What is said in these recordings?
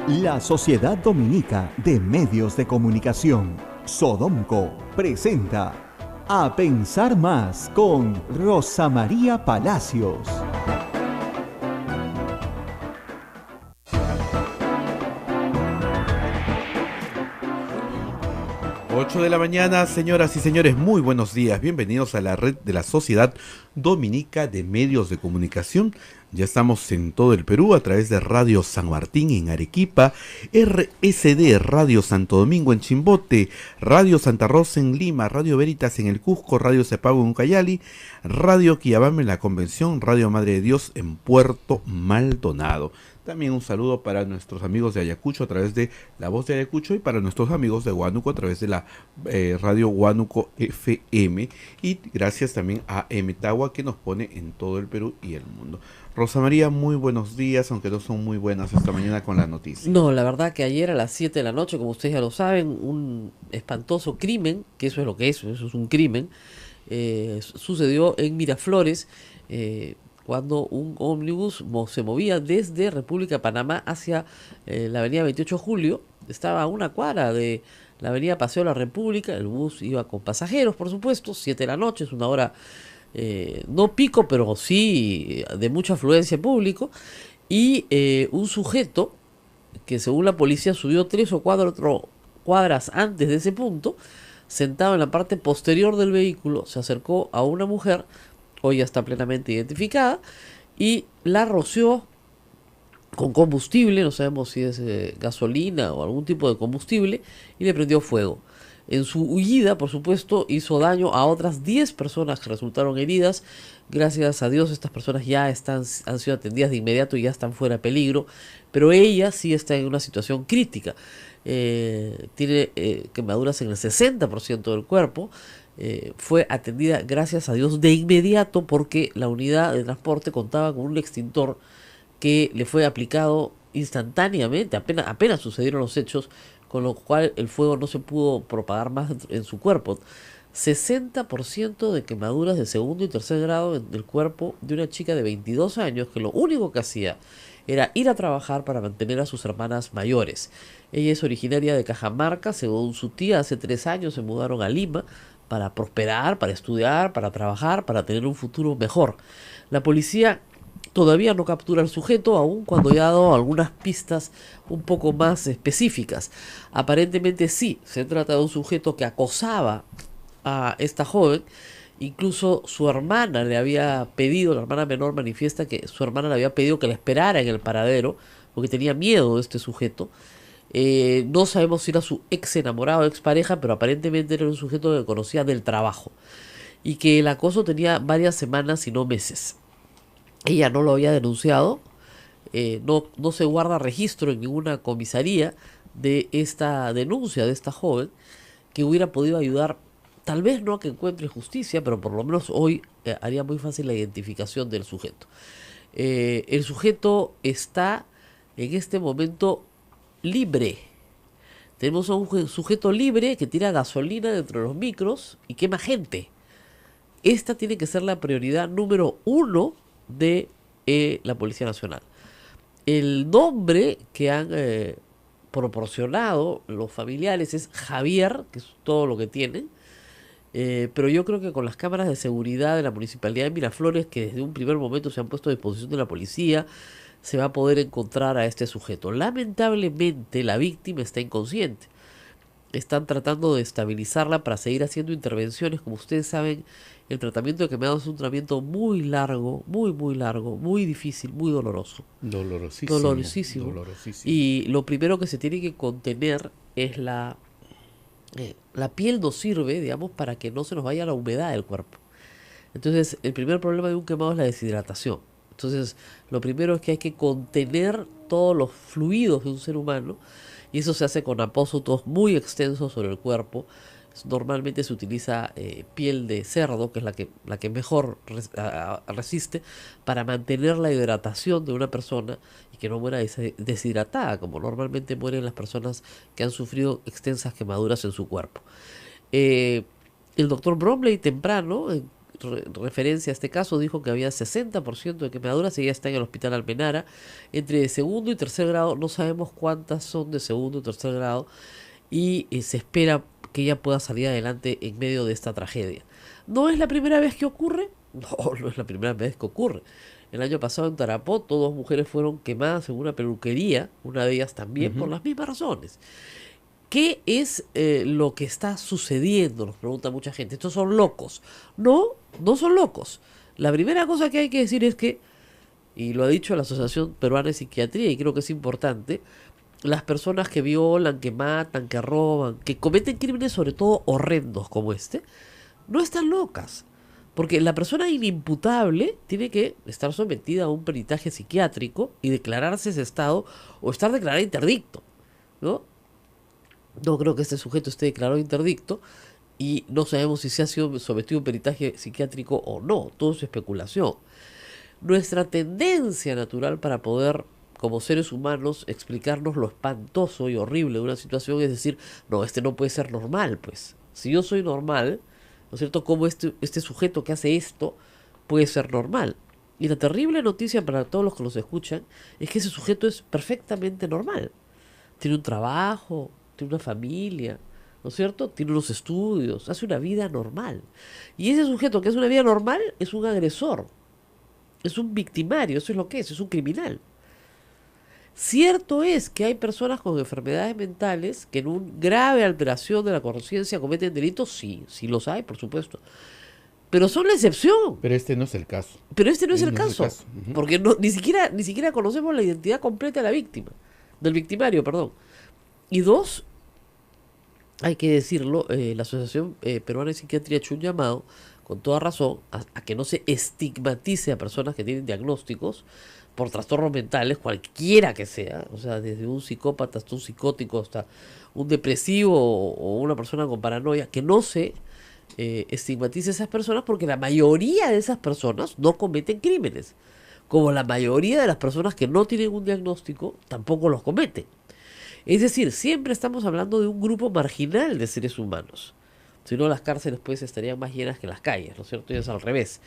La Sociedad Dominica de Medios de Comunicación, Sodomco, presenta A Pensar Más con Rosa María Palacios. Ocho de la mañana, señoras y señores, muy buenos días. Bienvenidos a la red de la Sociedad Dominica de Medios de Comunicación. Ya estamos en todo el Perú a través de Radio San Martín en Arequipa, RSD Radio Santo Domingo en Chimbote, Radio Santa Rosa en Lima, Radio Veritas en el Cusco, Radio Cepago en Ucayali, Radio Quillabamba en la Convención, Radio Madre de Dios en Puerto Maldonado. También un saludo para nuestros amigos de Ayacucho a través de La Voz de Ayacucho y para nuestros amigos de Huánuco a través de la Radio Huánuco FM. Y gracias también a Emetagua que nos pone en todo el Perú y el mundo. Rosa María, muy buenos días, aunque no son muy buenas esta mañana con la noticia. No, la verdad que ayer a las 7 de la noche, como ustedes ya lo saben, un espantoso crimen, que eso es lo que es, eso es un crimen, sucedió en Miraflores, cuando un ómnibus se movía desde República de Panamá hacia la avenida 28 de Julio, estaba a una cuadra de la avenida Paseo de la República, el bus iba con pasajeros, por supuesto, 7 de la noche, es una hora no pico, pero sí de mucha afluencia de público, y un sujeto que según la policía subió 3 o 4 cuadras antes de ese punto, sentado en la parte posterior del vehículo, se acercó a una mujer, hoy ya está plenamente identificada, y la roció con combustible, no sabemos si es gasolina o algún tipo de combustible, y le prendió fuego. En su huida, por supuesto, hizo daño a otras 10 personas que resultaron heridas. Gracias a Dios, estas personas ya han sido atendidas de inmediato y ya están fuera de peligro, pero ella sí está en una situación crítica. Tiene quemaduras en el 60% del cuerpo. Fue atendida, gracias a Dios, de inmediato porque la unidad de transporte contaba con un extintor que le fue aplicado instantáneamente, apenas sucedieron los hechos, con lo cual el fuego no se pudo propagar más en su cuerpo. 60% de quemaduras de segundo y tercer grado en el cuerpo de una chica de 22 años que lo único que hacía era ir a trabajar para mantener a sus hermanas mayores. Ella es originaria de Cajamarca, según su tía, hace 3 años se mudaron a Lima para prosperar, para estudiar, para trabajar, para tener un futuro mejor. La policía todavía no captura al sujeto, aun cuando ya ha dado algunas pistas un poco más específicas. Aparentemente sí, se trata de un sujeto que acosaba a esta joven. Incluso su hermana le había pedido, la hermana menor manifiesta que su hermana le había pedido que la esperara en el paradero, porque tenía miedo de este sujeto. No sabemos si era su ex enamorado o ex pareja, pero aparentemente era un sujeto que conocía del trabajo. Y que el acoso tenía varias semanas y no meses. Ella no lo había denunciado, no se guarda registro en ninguna comisaría de esta denuncia de esta joven que hubiera podido ayudar, tal vez no a que encuentre justicia, pero por lo menos hoy haría muy fácil la identificación del sujeto. El sujeto está en este momento libre. Tenemos a un sujeto libre que tira gasolina dentro de los micros y quema gente. Esta tiene que ser la prioridad número 1 de la Policía Nacional. El nombre que han proporcionado los familiares es Javier, que es todo lo que tienen, pero yo creo que con las cámaras de seguridad de la Municipalidad de Miraflores, que desde un primer momento se han puesto a disposición de la policía, se va a poder encontrar a este sujeto. Lamentablemente la víctima está inconsciente. Están tratando de estabilizarla para seguir haciendo intervenciones. Como ustedes saben, el tratamiento de quemados es un tratamiento muy largo, muy difícil, muy doloroso. Dolorosísimo. Y lo primero que se tiene que contener es la piel no sirve, digamos, para que no se nos vaya la humedad del cuerpo. Entonces, el primer problema de un quemado es la deshidratación. Entonces, lo primero es que hay que contener todos los fluidos de un ser humano, y eso se hace con apósitos muy extensos sobre el cuerpo. Normalmente se utiliza piel de cerdo, que es la que mejor resiste, para mantener la hidratación de una persona y que no muera deshidratada, como normalmente mueren las personas que han sufrido extensas quemaduras en su cuerpo. El doctor Bromley temprano referencia a este caso, dijo que había 60% de quemaduras y ella está en el hospital Almenara, entre segundo y tercer grado. No sabemos cuántas son de segundo y tercer grado, y se espera que ella pueda salir adelante en medio de esta tragedia. ¿No es la primera vez que ocurre? No, no es la primera vez que ocurre. El año pasado en Tarapoto, 2 mujeres fueron quemadas en una peluquería, una de ellas también por las mismas razones. ¿Qué es lo que está sucediendo? Nos pregunta mucha gente. ¿Estos son locos? No, no son locos. La primera cosa que hay que decir es que, y lo ha dicho la Asociación Peruana de Psiquiatría, y creo que es importante, las personas que violan, que matan, que roban, que cometen crímenes sobre todo horrendos como este, no están locas. Porque la persona inimputable tiene que estar sometida a un peritaje psiquiátrico y declararse ese estado o estar declarada interdicto, ¿no? No creo que este sujeto esté declarado interdicto y no sabemos si se ha sido sometido a un peritaje psiquiátrico o no. Todo es especulación. Nuestra tendencia natural para poder, como seres humanos, explicarnos lo espantoso y horrible de una situación es decir, no, este no puede ser normal, pues. Si yo soy normal, ¿no es cierto? ¿Cómo este sujeto que hace esto puede ser normal? Y la terrible noticia para todos los que nos escuchan es que ese sujeto es perfectamente normal. Tiene un trabajo, tiene una familia, ¿no es cierto? Tiene unos estudios, hace una vida normal. Y ese sujeto que hace una vida normal es un agresor, es un victimario, eso es lo que es un criminal. Cierto es que hay personas con enfermedades mentales que en una grave alteración de la conciencia cometen delitos, sí, sí los hay, por supuesto. Pero son la excepción. Pero este no es el caso. Pero este no es el No es el caso. caso. Ujú. Porque ni siquiera conocemos la identidad completa de la víctima, del victimario, perdón. Y dos, hay que decirlo, la Asociación Peruana de Psiquiatría ha hecho un llamado, con toda razón, a que no se estigmatice a personas que tienen diagnósticos por trastornos mentales, cualquiera que sea, o sea, desde un psicópata hasta un psicótico, hasta un depresivo o una persona con paranoia, que no se estigmatice a esas personas, porque la mayoría de esas personas no cometen crímenes, como la mayoría de las personas que no tienen un diagnóstico tampoco los cometen. Es decir, siempre estamos hablando de un grupo marginal de seres humanos. Si no, las cárceles pues estarían más llenas que las calles, ¿no es cierto? Y es al revés.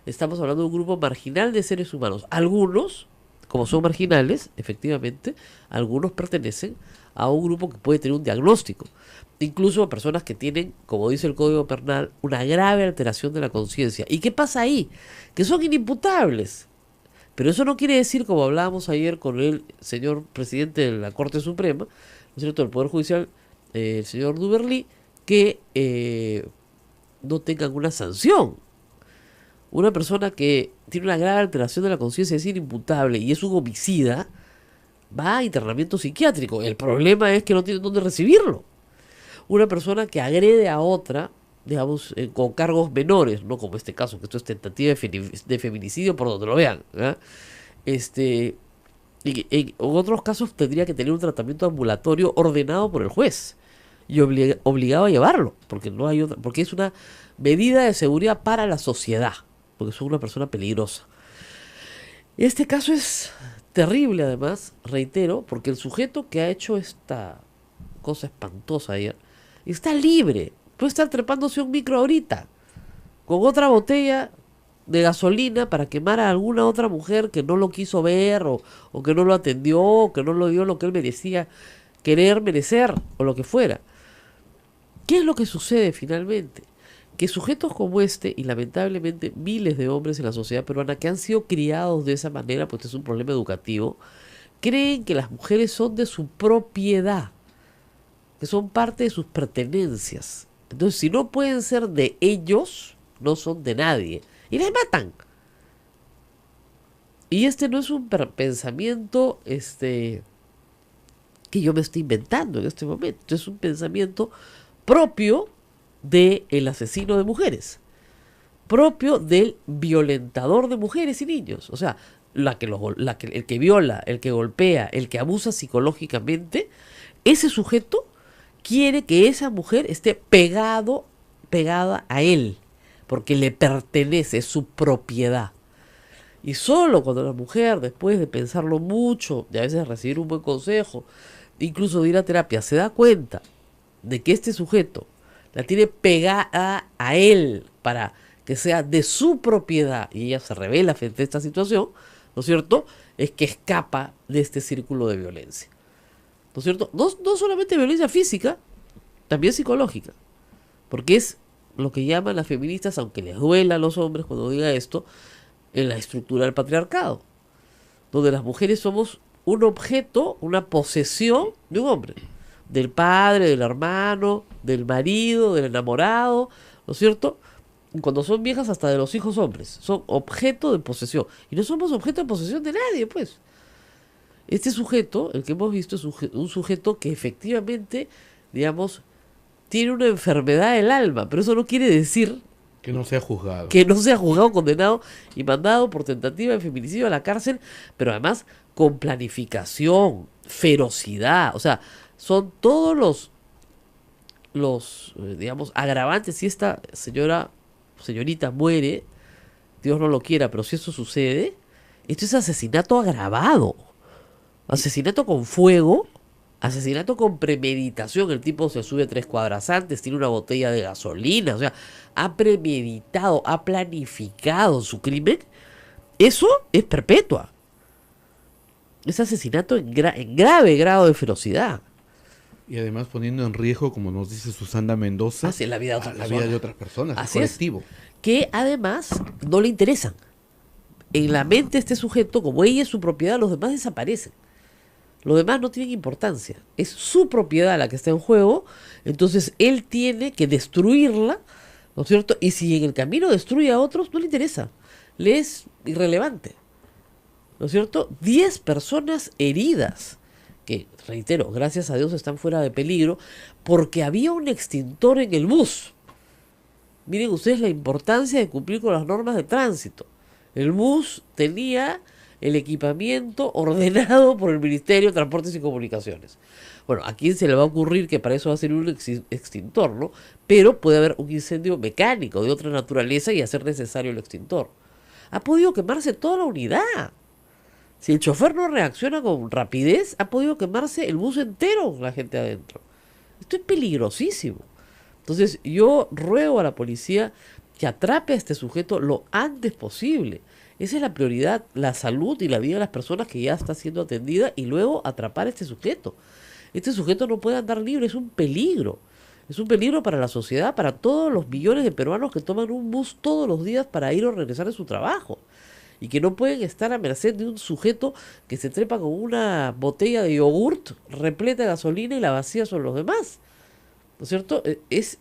Estamos hablando de un grupo marginal de seres humanos. Algunos, como son marginales, efectivamente, algunos pertenecen a un grupo que puede tener un diagnóstico. Incluso a personas que tienen, como dice el Código Penal, una grave alteración de la conciencia. ¿Y qué pasa ahí? Que son inimputables. Pero eso no quiere decir, como hablábamos ayer con el señor presidente de la Corte Suprema, ¿no es cierto?, del Poder Judicial, el señor Duberly, que no tengan una sanción. Una persona que tiene una grave alteración de la conciencia, es inimputable y es un homicida, va a internamiento psiquiátrico. El problema es que no tiene dónde recibirlo. Una persona que agrede a otra, digamos, con cargos menores, no como este caso, que esto es tentativa de feminicidio por donde lo vean, ¿eh? Y en otros casos tendría que tener un tratamiento ambulatorio ordenado por el juez y obligado a llevarlo, porque no hay otra, porque es una medida de seguridad para la sociedad, porque es una persona peligrosa. Este caso es terrible, además, reitero, porque el sujeto que ha hecho esta cosa espantosa ayer está libre. Puede estar trepándose un micro ahorita con otra botella de gasolina para quemar a alguna otra mujer que no lo quiso ver o que no lo atendió, o que no lo dio lo que él merecía querer, merecer o lo que fuera. ¿Qué es lo que sucede finalmente? Que sujetos como este, y lamentablemente miles de hombres en la sociedad peruana que han sido criados de esa manera, pues es un problema educativo, creen que las mujeres son de su propiedad, que son parte de sus pertenencias. Entonces, si no pueden ser de ellos, no son de nadie. Y les matan. Y este no es un pensamiento que yo me estoy inventando en este momento. Es un pensamiento propio del asesino de mujeres, propio del violentador de mujeres y niños. O sea, el que viola, el que golpea, el que abusa psicológicamente, ese sujeto quiere que esa mujer esté pegada a él, porque le pertenece, es su propiedad. Y solo cuando la mujer, después de pensarlo mucho, y a veces recibir un buen consejo, incluso de ir a terapia, se da cuenta de que este sujeto la tiene pegada a él para que sea de su propiedad, y ella se revela frente a esta situación, ¿no es cierto?, es que escapa de este círculo de violencia. ¿No es cierto? No solamente violencia física, también psicológica. Porque es lo que llaman las feministas, aunque les duela a los hombres cuando diga esto, en la estructura del patriarcado, donde las mujeres somos un objeto, una posesión de un hombre, del padre, del hermano, del marido, del enamorado, ¿no es cierto? Y cuando son viejas, hasta de los hijos hombres, son objeto de posesión. Y no somos objeto de posesión de nadie, pues. Este sujeto, el que hemos visto, es un sujeto que efectivamente, digamos, tiene una enfermedad del alma, pero eso no quiere decir Que no sea juzgado. que no sea juzgado, condenado y mandado por tentativa de feminicidio a la cárcel, pero además con planificación, ferocidad, o sea, son todos los digamos, agravantes. Si esta señorita muere, Dios no lo quiera, pero si eso sucede, esto es asesinato agravado, asesinato con fuego, asesinato con premeditación. El tipo se sube 3 cuadras antes, tiene una botella de gasolina, o sea, ha premeditado, ha planificado su crimen. Eso es perpetua. Es asesinato en grave grado de ferocidad. Y además poniendo en riesgo, como nos dice Susana Mendoza, Así es la vida de otra la persona. vida de otras personas, el Así es. colectivo. Que además no le interesan. En la mente de este sujeto, como ella es su propiedad, los demás desaparecen. Los demás no tienen importancia. Es su propiedad la que está en juego. Entonces él tiene que destruirla, ¿no es cierto? Y si en el camino destruye a otros, no le interesa. Le es irrelevante, ¿no es cierto? 10 personas heridas, que, reitero, gracias a Dios están fuera de peligro, porque había un extintor en el bus. Miren ustedes la importancia de cumplir con las normas de tránsito. El bus tenía el equipamiento ordenado por el Ministerio de Transportes y Comunicaciones. Bueno, ¿a quién se le va a ocurrir que para eso va a ser un extintor, no? Pero puede haber un incendio mecánico de otra naturaleza y hacer necesario el extintor. Ha podido quemarse toda la unidad. Si el chofer no reacciona con rapidez, ha podido quemarse el bus entero con la gente adentro. Esto es peligrosísimo. Entonces yo ruego a la policía que atrape a este sujeto lo antes posible. Esa es la prioridad, la salud y la vida de las personas que ya está siendo atendida, y luego atrapar a este sujeto. Este sujeto no puede andar libre, es un peligro. Es un peligro para la sociedad, para todos los millones de peruanos que toman un bus todos los días para ir o regresar de su trabajo. Y que no pueden estar a merced de un sujeto que se trepa con una botella de yogurt repleta de gasolina y la vacía sobre los demás. ¿No es cierto? Es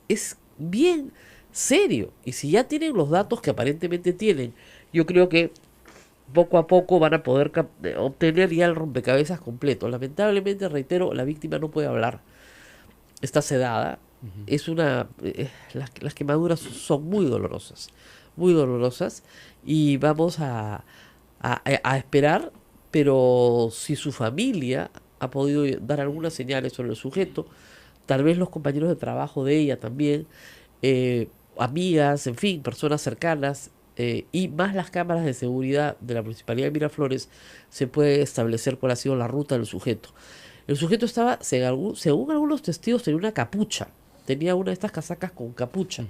bien serio. Y si ya tienen los datos que aparentemente tienen, yo creo que poco a poco van a poder obtener ya el rompecabezas completo. Lamentablemente, reitero, la víctima no puede hablar. Está sedada. Es las quemaduras son muy dolorosas, y vamos a esperar, pero si su familia ha podido dar algunas señales sobre el sujeto, tal vez los compañeros de trabajo de ella también, amigas, en fin, personas cercanas, y más las cámaras de seguridad de la Municipalidad de Miraflores, se puede establecer cuál ha sido la ruta del sujeto. El sujeto estaba, según algunos testigos, tenía una capucha. Tenía una de estas casacas con capucha.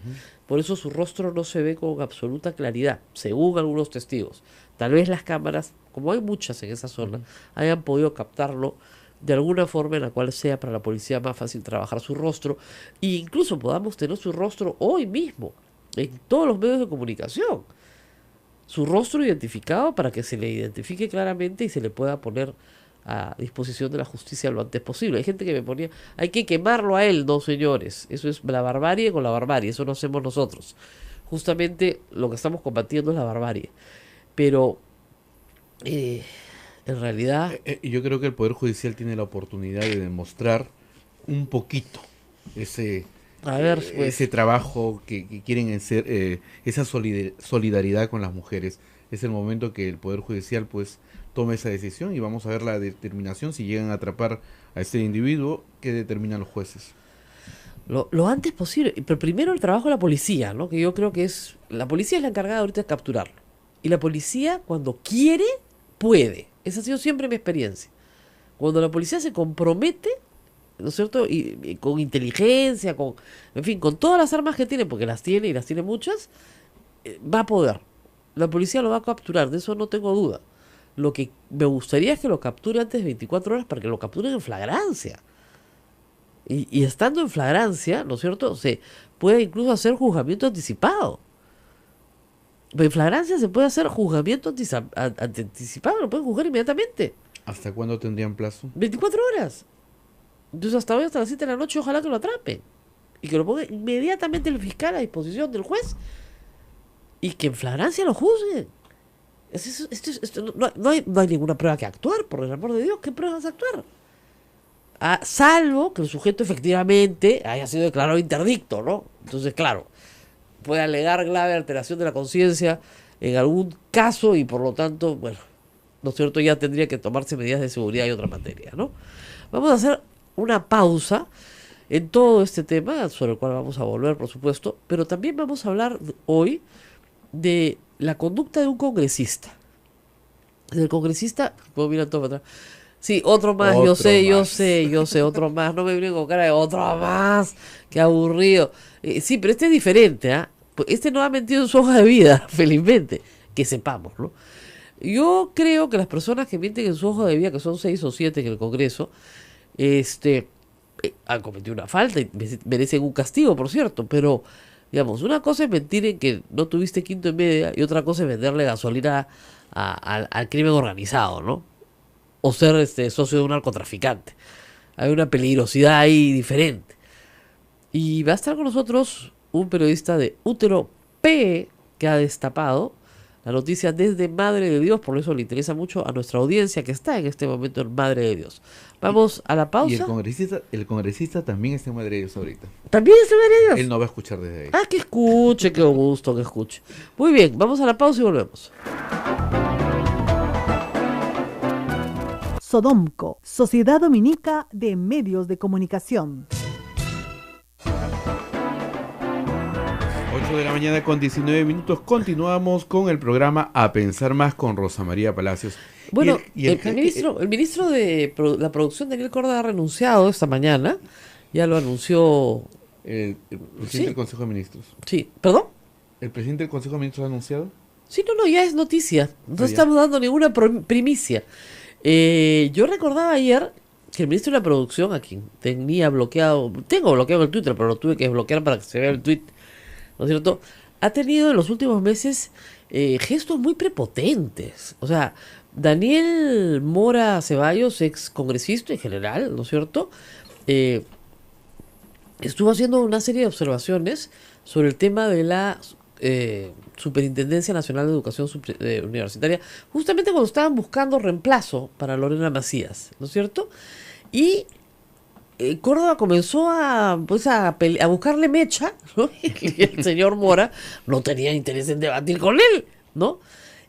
Por eso su rostro no se ve con absoluta claridad, según algunos testigos. Tal vez las cámaras, como hay muchas en esa zona, hayan podido captarlo de alguna forma en la cual sea para la policía más fácil trabajar su rostro, e incluso podamos tener su rostro hoy mismo en todos los medios de comunicación. Su rostro identificado para que se le identifique claramente y se le pueda poner a disposición de la justicia lo antes posible. Hay gente que me ponía, hay que quemarlo a él. No, señores, eso es la barbarie con la barbarie, eso no hacemos nosotros. Justamente lo que estamos combatiendo es la barbarie. Pero en realidad... Yo creo que el Poder Judicial tiene la oportunidad de demostrar un poquito ese trabajo que quieren hacer, esa solidaridad con las mujeres. Es el momento que el Poder Judicial pues tome esa decisión, y vamos a ver la determinación, si llegan a atrapar a este individuo, que determinan los jueces. Lo antes posible, pero primero el trabajo de la policía, ¿no? Que yo creo que la policía es la encargada ahorita de capturarlo, y la policía cuando quiere, puede. Esa ha sido siempre mi experiencia. Cuando la policía se compromete, ¿no es cierto? Y con inteligencia, en fin, con todas las armas que tiene, porque las tiene y las tiene muchas, va a poder. La policía lo va a capturar, de eso no tengo duda. Lo que me gustaría es que lo capture antes de 24 horas para que lo capturen en flagrancia. Y estando en flagrancia, ¿no es cierto? Se puede incluso hacer juzgamiento anticipado. En flagrancia se puede hacer juzgamiento anticipado, lo pueden juzgar inmediatamente. ¿Hasta cuándo tendrían plazo? 24 horas. Entonces hasta hoy, hasta las 7 de la noche, ojalá que lo atrapen. Y que lo ponga inmediatamente el fiscal a disposición del juez. Y que en flagrancia lo juzguen. No hay ninguna prueba que actuar, por el amor de Dios. ¿Qué pruebas a actuar? Salvo que el sujeto efectivamente haya sido declarado interdicto, ¿no? Entonces, claro, puede alegar grave alteración de la conciencia en algún caso y por lo tanto, bueno, ¿no es cierto? Ya tendría que tomarse medidas de seguridad y otra materia, ¿no? Vamos a hacer una pausa en todo este tema, sobre el cual vamos a volver, por supuesto, pero también vamos a hablar hoy de la conducta de un congresista. Del congresista, como miran todo para atrás. Sí, otro más, yo sé, otro más. No me vienen con cara de otro más. Qué aburrido. Sí, pero este es diferente, ¿ah? Este no ha mentido en su hoja de vida, felizmente. Que sepamos, ¿no? Yo creo que las personas que mienten en su hoja de vida, que son 6 o 7 en el Congreso, han cometido una falta y merecen un castigo, por cierto, pero, digamos, una cosa es mentir en que no tuviste quinto en media y otra cosa es venderle gasolina al crimen organizado, ¿no? O ser socio de un narcotraficante. Hay una peligrosidad ahí diferente. Y va a estar con nosotros un periodista de Útero P que ha destapado la noticia desde Madre de Dios, por eso le interesa mucho a nuestra audiencia que está en este momento en Madre de Dios. Vamos a la pausa. Y el congresista también está en Madre de Dios ahorita. ¿También está en Madre de Dios? Él no va a escuchar desde ahí. Que escuche, qué gusto que escuche. Muy bien, vamos a la pausa y volvemos. Sodomco, Sociedad Dominica de Medios de Comunicación. 8 de la mañana con 19 minutos. Continuamos con el programa A Pensar Más con Rosa María Palacios. Bueno, el ministro de la producción, Daniel Córdoba, ha renunciado esta mañana. Ya lo anunció el presidente del Consejo de Ministros. Sí, ¿perdón? ¿El presidente del Consejo de Ministros ha anunciado? Sí, no, ya es noticia. No estamos dando ninguna primicia. Yo recordaba ayer que el ministro de la producción, a quien tengo bloqueado el Twitter, pero lo tuve que desbloquear para que se vea el tweet, ¿no es cierto? Ha tenido en los últimos meses gestos muy prepotentes. O sea, Daniel Mora Ceballos, ex congresista en general, ¿no es cierto? Estuvo haciendo una serie de observaciones sobre el tema de la Superintendencia Nacional de Educación Universitaria, justamente cuando estaban buscando reemplazo para Lorena Macías, ¿no es cierto? Y Córdoba comenzó a buscarle mecha, ¿no? Y el señor Mora no tenía interés en debatir con él, ¿no?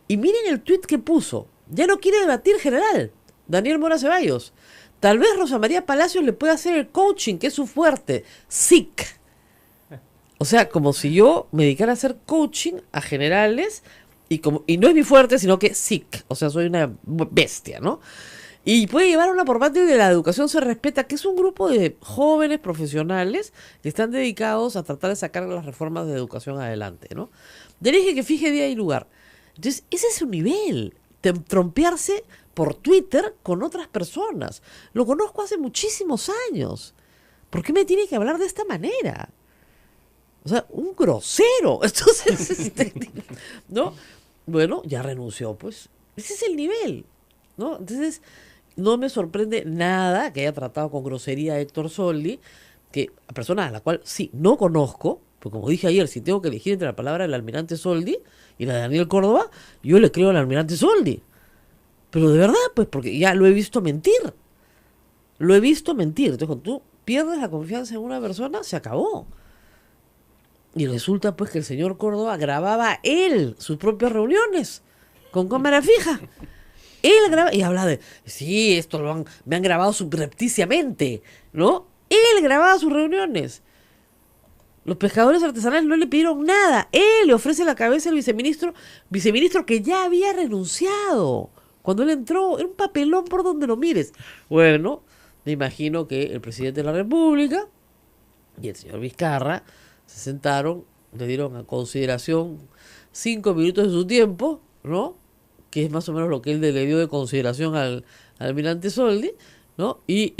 Y miren el tuit que puso. Ya no quiere debatir general, Daniel Mora Ceballos. Tal vez Rosa María Palacios le pueda hacer el coaching, que es su fuerte. SIC. O sea, como si yo me dedicara a hacer coaching a generales y no es mi fuerte, sino que SIC. O sea, soy una bestia, ¿no? Y puede llevar una problemática de la educación se respeta, que es un grupo de jóvenes profesionales que están dedicados a tratar de sacar las reformas de educación adelante, ¿no? Dirige que fije día y lugar. Entonces, ese es su nivel, de trompearse por Twitter con otras personas. Lo conozco hace muchísimos años. ¿Por qué me tiene que hablar de esta manera? O sea, un grosero. Entonces, ¿no? Bueno, ya renunció, pues. Ese es el nivel, ¿no? Entonces, no me sorprende nada que haya tratado con grosería a Héctor Soldi, que a persona a la cual sí no conozco, porque como dije ayer, si tengo que elegir entre la palabra del almirante Soldi y la de Daniel Córdoba, yo le creo al almirante Soldi. Pero de verdad, pues, porque ya lo he visto mentir. Lo he visto mentir. Entonces, cuando tú pierdes la confianza en una persona, se acabó. Y resulta, pues, que el señor Córdoba grababa él sus propias reuniones con cámara fija. Él graba y habla de, sí, esto me han grabado subrepticiamente, ¿no? Él grababa sus reuniones. Los pescadores artesanales no le pidieron nada. Él le ofrece la cabeza al viceministro que ya había renunciado. Cuando él entró, era un papelón por donde lo mires. Bueno, me imagino que el presidente de la República y el señor Vizcarra se sentaron, le dieron a consideración 5 minutos de su tiempo, ¿no? Que es más o menos lo que él le dio de consideración al almirante Soldi, ¿no? Y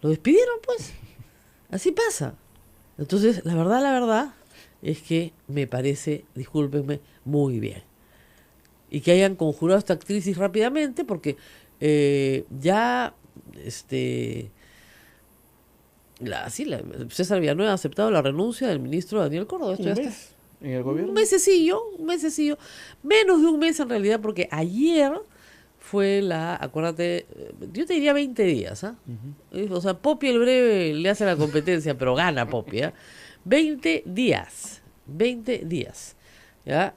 lo despidieron, pues. Así pasa. Entonces, la verdad es que me parece, discúlpenme, muy bien. Y que hayan conjurado esta crisis rápidamente, porque ya César Villanueva ha aceptado la renuncia del ministro Daniel Córdoba. Esto ya está. ¿En el gobierno? Un mesecillo, menos de un mes en realidad, porque ayer fue acuérdate, yo te diría 20 días, ¿ah? O sea, Popi el breve le hace la competencia, pero gana Popi, ¿ah? 20 días, ¿ya?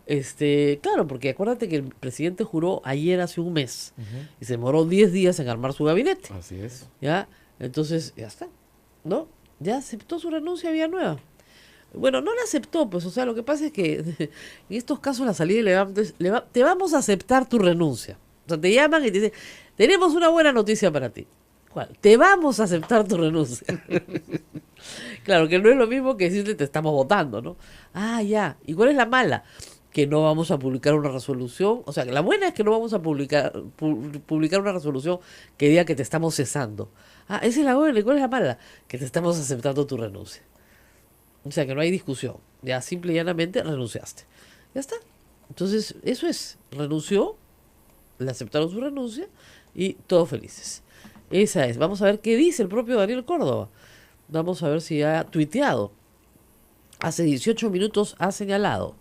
Claro, porque acuérdate que el presidente juró ayer hace un mes, y se demoró 10 días en armar su gabinete. Así es. ¿Ya? Entonces, ya está, ¿no? Ya aceptó su renuncia a Villanueva. Bueno, no la aceptó, pues, o sea, lo que pasa es que en estos casos la salida ilegal te vamos a aceptar tu renuncia. O sea, te llaman y te dicen, tenemos una buena noticia para ti. ¿Cuál? Te vamos a aceptar tu renuncia. Claro, que no es lo mismo que decirte te estamos votando, ¿no? Ah, ya. ¿Y cuál es la mala? Que no vamos a publicar una resolución. O sea, que la buena es que no vamos a publicar una resolución que diga que te estamos cesando. Ah, esa es la buena. ¿Y cuál es la mala? Que te estamos aceptando tu renuncia. O sea, que no hay discusión. Ya simple y llanamente renunciaste. Ya está. Entonces, eso es. Renunció, le aceptaron su renuncia y todos felices. Esa es. Vamos a ver qué dice el propio Daniel Córdoba. Vamos a ver si ha tuiteado. Hace 18 minutos ha señalado: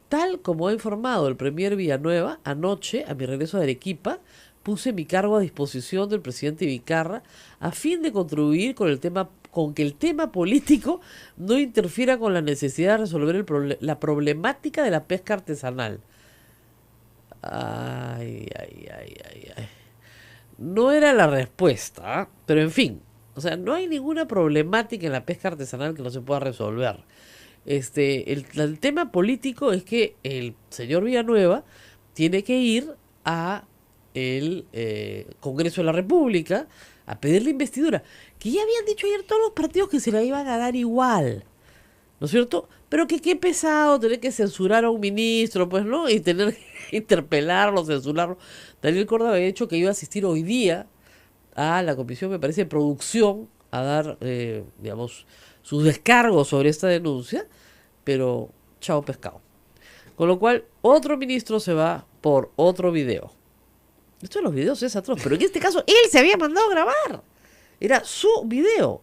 tal como ha informado el premier Villanueva, anoche, a mi regreso de Arequipa, puse mi cargo a disposición del presidente Vizcarra a fin de contribuir con que el tema político no interfiera con la necesidad de resolver la problemática de la pesca artesanal. Ay. No era la respuesta, ¿eh? Pero en fin, o sea, no hay ninguna problemática en la pesca artesanal que no se pueda resolver. El tema político es que el señor Villanueva tiene que ir a el Congreso de la República a pedir la investidura, que ya habían dicho ayer todos los partidos que se la iban a dar igual, ¿no es cierto? Pero que qué pesado tener que censurar a un ministro, pues, ¿no? Y tener que interpelarlo, censurarlo. Daniel Córdoba había dicho que iba a asistir hoy día a la comisión, me parece, de producción, a dar, digamos, sus descargos sobre esta denuncia, pero chao pescado. Con lo cual, otro ministro se va por otro video. Esto de los videos es atroz, pero en este caso él se había mandado a grabar. Era su video.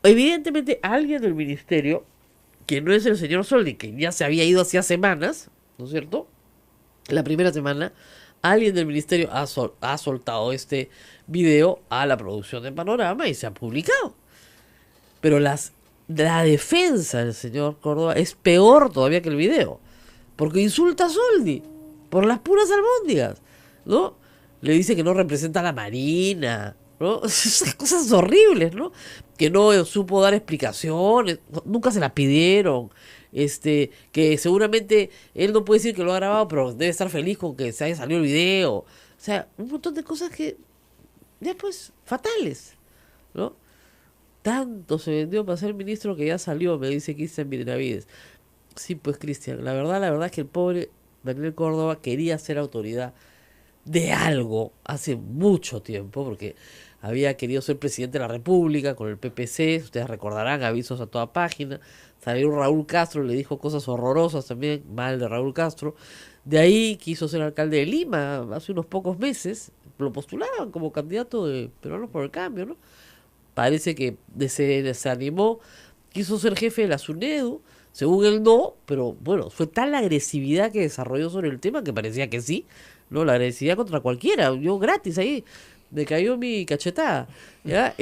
Evidentemente, alguien del ministerio, que no es el señor Soldi, que ya se había ido hacía semanas, ¿no es cierto? La primera semana, alguien del ministerio ha soltado este video a la producción de Panorama y se ha publicado. Pero la defensa del señor Córdoba es peor todavía que el video, porque insulta a Soldi por las puras albóndigas, ¿no? Le dice que no representa a la Marina, ¿no? Esas cosas horribles, ¿no? Que no supo dar explicaciones, nunca se las pidieron, que seguramente él no puede decir que lo ha grabado, pero debe estar feliz con que se haya salido el video. O sea, un montón de cosas que ya pues fatales, ¿no? Tanto se vendió para ser ministro que ya salió, me dice Cristian Benavides. Sí, pues Cristian, la verdad es que el pobre Daniel Córdoba quería ser autoridad de algo hace mucho tiempo, porque había querido ser presidente de la República con el PPC, ustedes recordarán, avisos a toda página. Salió Raúl Castro, le dijo cosas horrorosas también, mal de Raúl Castro. De ahí quiso ser alcalde de Lima hace unos pocos meses, lo postulaban como candidato de Peruanos por el Cambio, ¿no? Parece que se desanimó, quiso ser jefe de la SUNEDU, según él no, pero bueno, fue tal la agresividad que desarrolló sobre el tema que parecía que sí, ¿no? La agresividad contra cualquiera, yo gratis ahí, me cayó mi cachetada, ¿ya?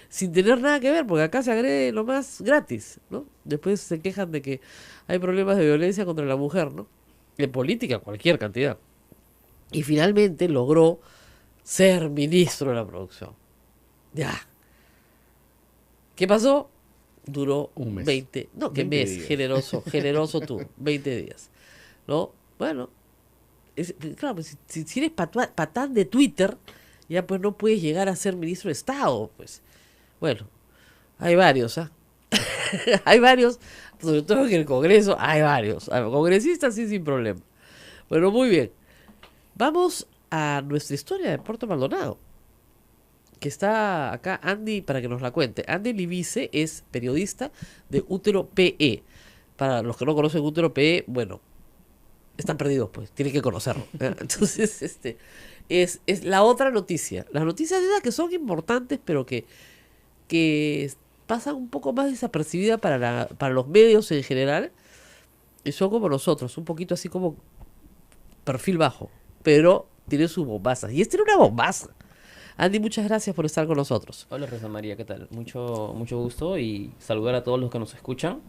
Sin tener nada que ver, porque acá se agrede lo más gratis, ¿no? Después se quejan de que hay problemas de violencia contra la mujer, ¿no? En política, cualquier cantidad. Y finalmente logró ser ministro de la producción. Ya. ¿Qué pasó? Duró un mes. 20, no, ¿qué 20 mes? días. Generoso tú, 20 días. ¿No? Bueno, claro, pues, si eres patán de Twitter, ya pues no puedes llegar a ser ministro de Estado, pues. Bueno, hay varios, ¿ah? Hay varios, sobre todo en el Congreso, hay varios. Hay congresistas sí, sin problema. Bueno, muy bien. Vamos a nuestra historia de Puerto Maldonado, que está acá Andy para que nos la cuente. Andy Libice es periodista de Útero PE. Para los que no conocen Útero PE, bueno, están perdidos, pues, tienen que conocerlo. Entonces, es la otra noticia. Las noticias esas que son importantes, pero que pasan un poco más desapercibidas para los medios en general, y son como nosotros, un poquito así como perfil bajo, pero tiene sus bombazas. Y este era una bombaza. Andy, muchas gracias por estar con nosotros. Hola Rosa María, ¿qué tal? Mucho gusto y saludar a todos los que nos escuchan.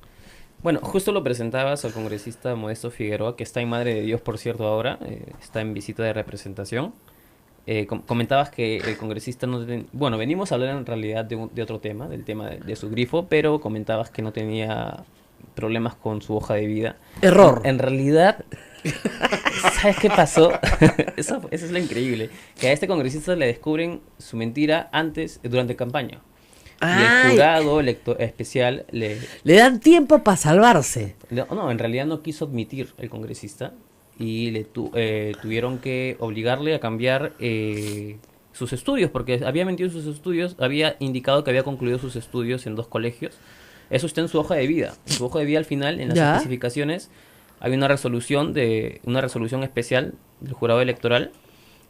Bueno, justo lo presentabas al congresista Modesto Figueroa, que está en Madre de Dios, por cierto, ahora, está en visita de representación. Comentabas que el congresista no bueno, venimos a hablar en realidad de otro tema, del tema de su grifo, pero comentabas que no tenía problemas con su hoja de vida. Error. En realidad, ¿sabes qué pasó? Eso es lo increíble, que a este congresista le descubren su mentira durante campaña. Y el jurado especial le dan tiempo para salvarse. No, en realidad no quiso admitir el congresista y tuvieron que obligarle a cambiar sus estudios, porque había mentido en sus estudios, había indicado que había concluido sus estudios en 2 colegios. Eso está en su hoja de vida. En su hoja de vida al final, en las especificaciones, hay una resolución especial del jurado electoral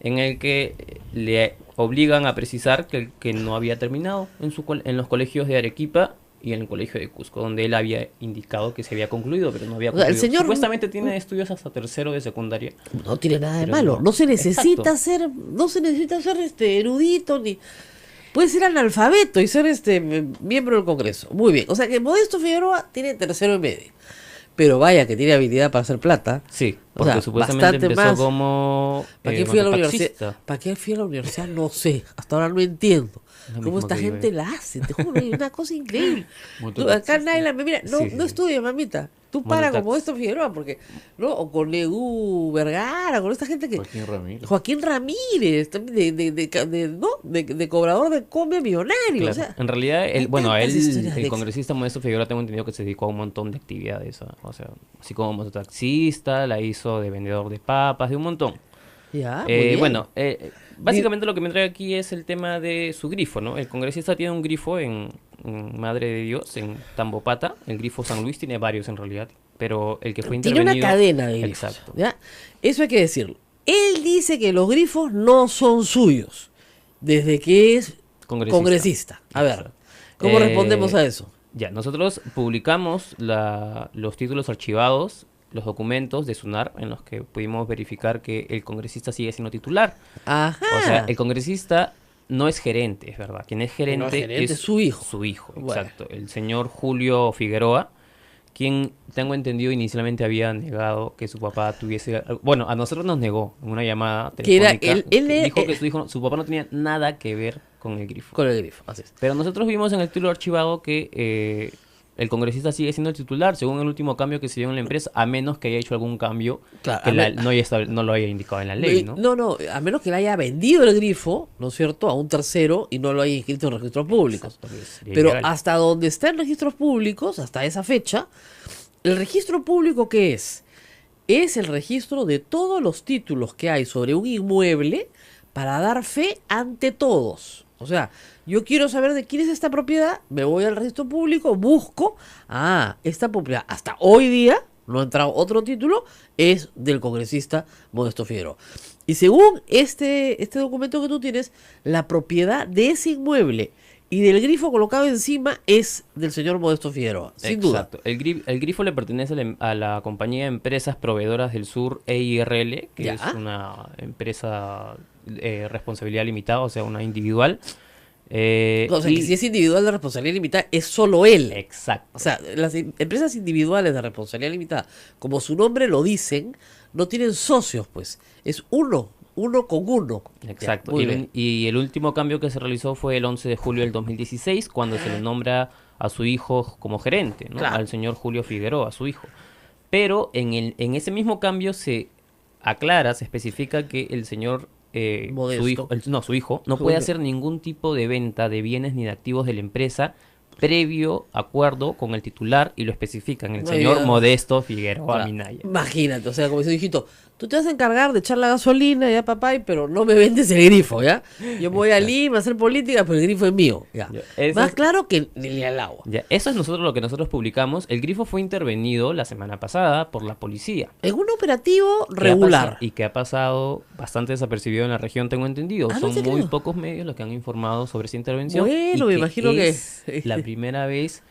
en el que le obligan a precisar que no había terminado en los colegios de Arequipa y en el colegio de Cusco, donde él había indicado que se había concluido, pero no había concluido. El señor supuestamente tiene estudios hasta 3º de secundaria. No tiene nada de malo. No se necesita ser erudito ni puede ser analfabeto y ser miembro del Congreso. Muy bien. O sea que Modesto Figueroa tiene 3º y medio. Pero vaya que tiene habilidad para hacer plata. Sí, porque o sea, supuestamente empezó más. como ¿Para qué fui a la mototaxista. universidad? ¿Para qué fui a la universidad? No sé. Hasta ahora no entiendo. Lo ¿Cómo mismo esta que yo, gente la hace? Te juro, es una cosa increíble. Acá Naila me mira. No, Sí, sí, no sí. estudia, mamita. Tú para con Mototaxi. Modesto Figueroa, porque, ¿no? O con Edu Vergara, con esta gente que. Joaquín Ramírez, también de cobrador de comia millonario. Claro. O sea, En realidad, hay a tantas historias de el éxito. congresista Modesto Figueroa tengo entendido que se dedicó a un montón de actividades, o sea, así como mototaxista, la hizo de vendedor de papas, de un montón. Ya, muy bien. Bueno, básicamente lo que me trae aquí es el tema de su grifo, ¿no? El congresista tiene un grifo en Madre de Dios, en Tambopata. El grifo San Luis tiene varios en realidad, pero el que fue Tiene intervenido... una cadena de grifos. Exacto. ¿Ya? Eso hay que decirlo. Él dice que los grifos no son suyos desde que es congresista. A ver, Exacto. ¿cómo respondemos a eso? Ya, nosotros publicamos los títulos archivados, los documentos de SUNAR en los que pudimos verificar que el congresista sigue siendo titular. Ajá. O sea, el congresista no es gerente, es verdad. Quien es gerente, es su hijo. Su hijo, Bueno. exacto. El señor Julio Figueroa, quien tengo entendido inicialmente había negado que su papá tuviese... Bueno, a nosotros nos negó en una llamada Que era telefónica. él Dijo que su papá no tenía nada que ver con el grifo. con el grifo. Así es. Pero nosotros vimos en el título archivado que el congresista sigue siendo el titular, según el último cambio que se dio en la empresa, a menos que haya hecho algún cambio Claro, que a no lo haya indicado en la ley, ¿no? No, a menos que le haya vendido el grifo, ¿no es cierto?, a un tercero y no lo haya inscrito en registros públicos. Exacto, que sería Pero ilegal. hasta donde está en registros públicos, hasta esa fecha, el registro público, ¿qué es? Es el registro de todos los títulos que hay sobre un inmueble para dar fe ante todos. O sea, yo quiero saber de quién es esta propiedad, me voy al registro público, busco, esta propiedad hasta hoy día, no ha entrado otro título, es del congresista Modesto Figueroa. Y según este documento que tú tienes, la propiedad de ese inmueble y del grifo colocado encima es del señor Modesto Figueroa, sin duda. Exacto. El grifo le pertenece a la compañía de Empresas Proveedoras del Sur, EIRL, que Ya. es una empresa responsabilidad limitada, o sea, una individual. O sea, que si es individual de responsabilidad limitada, es solo él. Exacto. O sea, las empresas individuales de responsabilidad limitada, como su nombre lo dicen, no tienen socios, pues. Es uno con uno. Exacto. Ya, muy bien. Y el último cambio que se realizó fue el 11 de julio del 2016, cuando se le nombra a su hijo como gerente, ¿no? Claro. Al señor Julio Figueroa, su hijo. Pero en ese mismo cambio se aclara, se especifica que el señor, Modesto. su hijo no Julio. puede hacer ningún tipo de venta de bienes ni de activos de la empresa previo acuerdo con el titular y lo especifican, el Muy señor bien. Modesto Figueroa Ahora, Minaya. imagínate, o sea, como dice hijito, tú te vas a encargar de echar la gasolina, ya papá, pero no me vendes el grifo, ¿ya? Yo me voy a Lima a hacer política, pero el grifo es mío, ¿ya? Ya, eso Más es- claro que ni al agua. Ya, eso es lo que nosotros publicamos. El grifo fue intervenido la semana pasada por la policía. En un operativo Que ha regular. pasado- y que ha pasado bastante desapercibido en la región, tengo entendido. Ah, no Son te muy creo. pocos medios los que han informado sobre esa intervención. Bueno, y me imagino que- es la primera vez.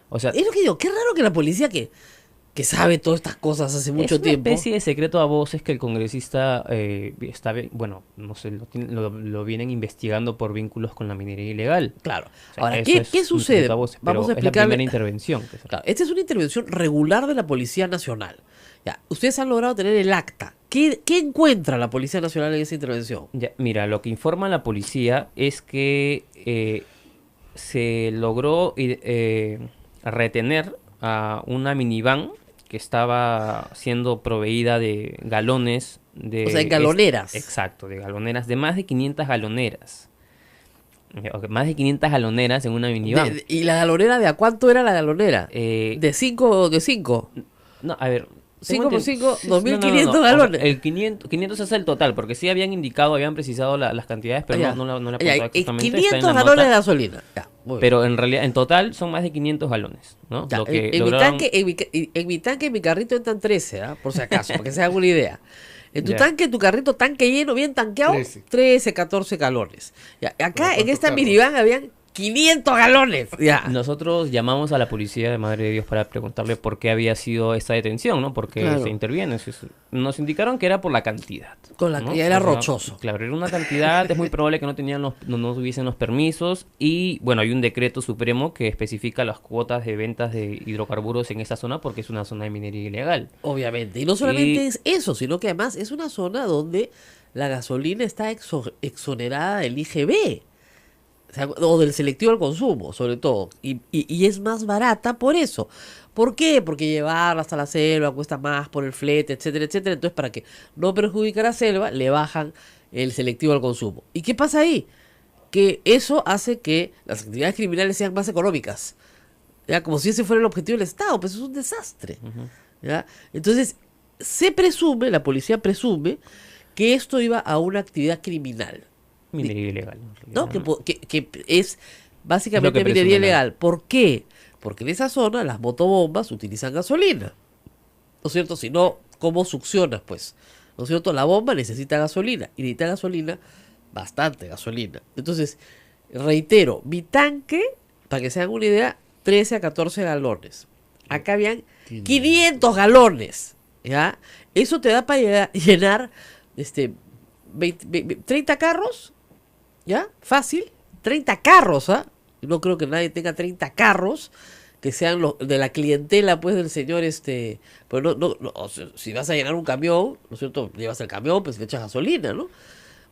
O sea, Es lo que digo, qué raro que la policía que sabe todas estas cosas hace mucho es una tiempo. especie de secreto a voces que el congresista bueno, no sé, lo vienen investigando por vínculos con la minería ilegal. Claro. O sea, Ahora, eso ¿qué es un sucede? secreto a voces, Vamos a pero es la explicarle. primera intervención que se- Claro, esta es una intervención regular de la Policía Nacional. Ya, ustedes han logrado tener el acta. ¿Qué encuentra la Policía Nacional en esa intervención? Ya, mira, lo que informa la policía es que se logró retener a una minivan que estaba siendo proveída de galones de... O sea, en galoneras. Exacto, de galoneras, de más de 500 galoneras. Ok, más de 500 galoneras en una minivan. ¿Y la galonera de a cuánto era la galonera? Eh, ¿De 5 de 5? No, a ver. 5 por 5, sí, 2.500 O sea, galones. el 500 es el total, porque sí habían indicado, habían precisado las cantidades, pero Ya. no la Ya, apuntado exactamente. está en 500 la galones nota. de gasolina. Ya, muy bien. Pero en realidad, en total son más de 500 galones, ¿no? Ya, Lo que en, mi lograron- tanque, en mi tanque, en mi carrito entran 13, ¿ah? Por si acaso, para que se hagan una idea. En tu Ya. tanque, tu carrito, tanque lleno, bien tanqueado, 13, 14 galones. Ya, acá, en esta minivan, habían 500 galones. Ya. Nosotros llamamos a la policía de Madre de Dios para preguntarle por qué había sido esta detención, ¿no? Porque Claro. se interviene. Nos indicaron que era por la cantidad. Con la ¿no? que ya era O sea, rochoso. Claro, era una cantidad, es muy probable que no tenían no tuviesen los permisos y bueno, hay un decreto supremo que especifica las cuotas de ventas de hidrocarburos en esa zona porque es una zona de minería ilegal. Obviamente. Y no solamente Y- es eso, sino que además es una zona donde la gasolina está exonerada del IGB. O del selectivo al consumo, sobre todo. Y es más barata por eso. ¿Por qué? Porque llevarla hasta la selva cuesta más por el flete, etcétera, etcétera. Entonces, para que no perjudique a la selva, le bajan el selectivo al consumo. ¿Y qué pasa ahí? Que eso hace que las actividades criminales sean más económicas. ¿Ya? Como si ese fuera el objetivo del Estado. Pues es un desastre. ¿Ya? Entonces, se presume, la policía presume, que esto iba a una actividad criminal. Minería ilegal. en ¿No? realidad. Que es básicamente Es lo que minería presume la- ilegal. ¿Por qué? Porque en esa zona las motobombas utilizan gasolina. ¿No es cierto? Si no, ¿cómo succionas, pues? ¿No es cierto? La bomba necesita gasolina. Y necesita gasolina, bastante gasolina. Entonces, reitero, mi tanque, para que se hagan una idea, 13 a 14 galones. Acá habían 500 galones. ¿Ya? Eso te da para llenar 30 carros. ¿Ya? Fácil. 30 carros, ¿ah? No creo que nadie tenga 30 carros que sean los de la clientela, pues, del señor, pues no, o sea, si vas a llenar un camión, ¿no es cierto? Llevas el camión, pues le echas gasolina, ¿no?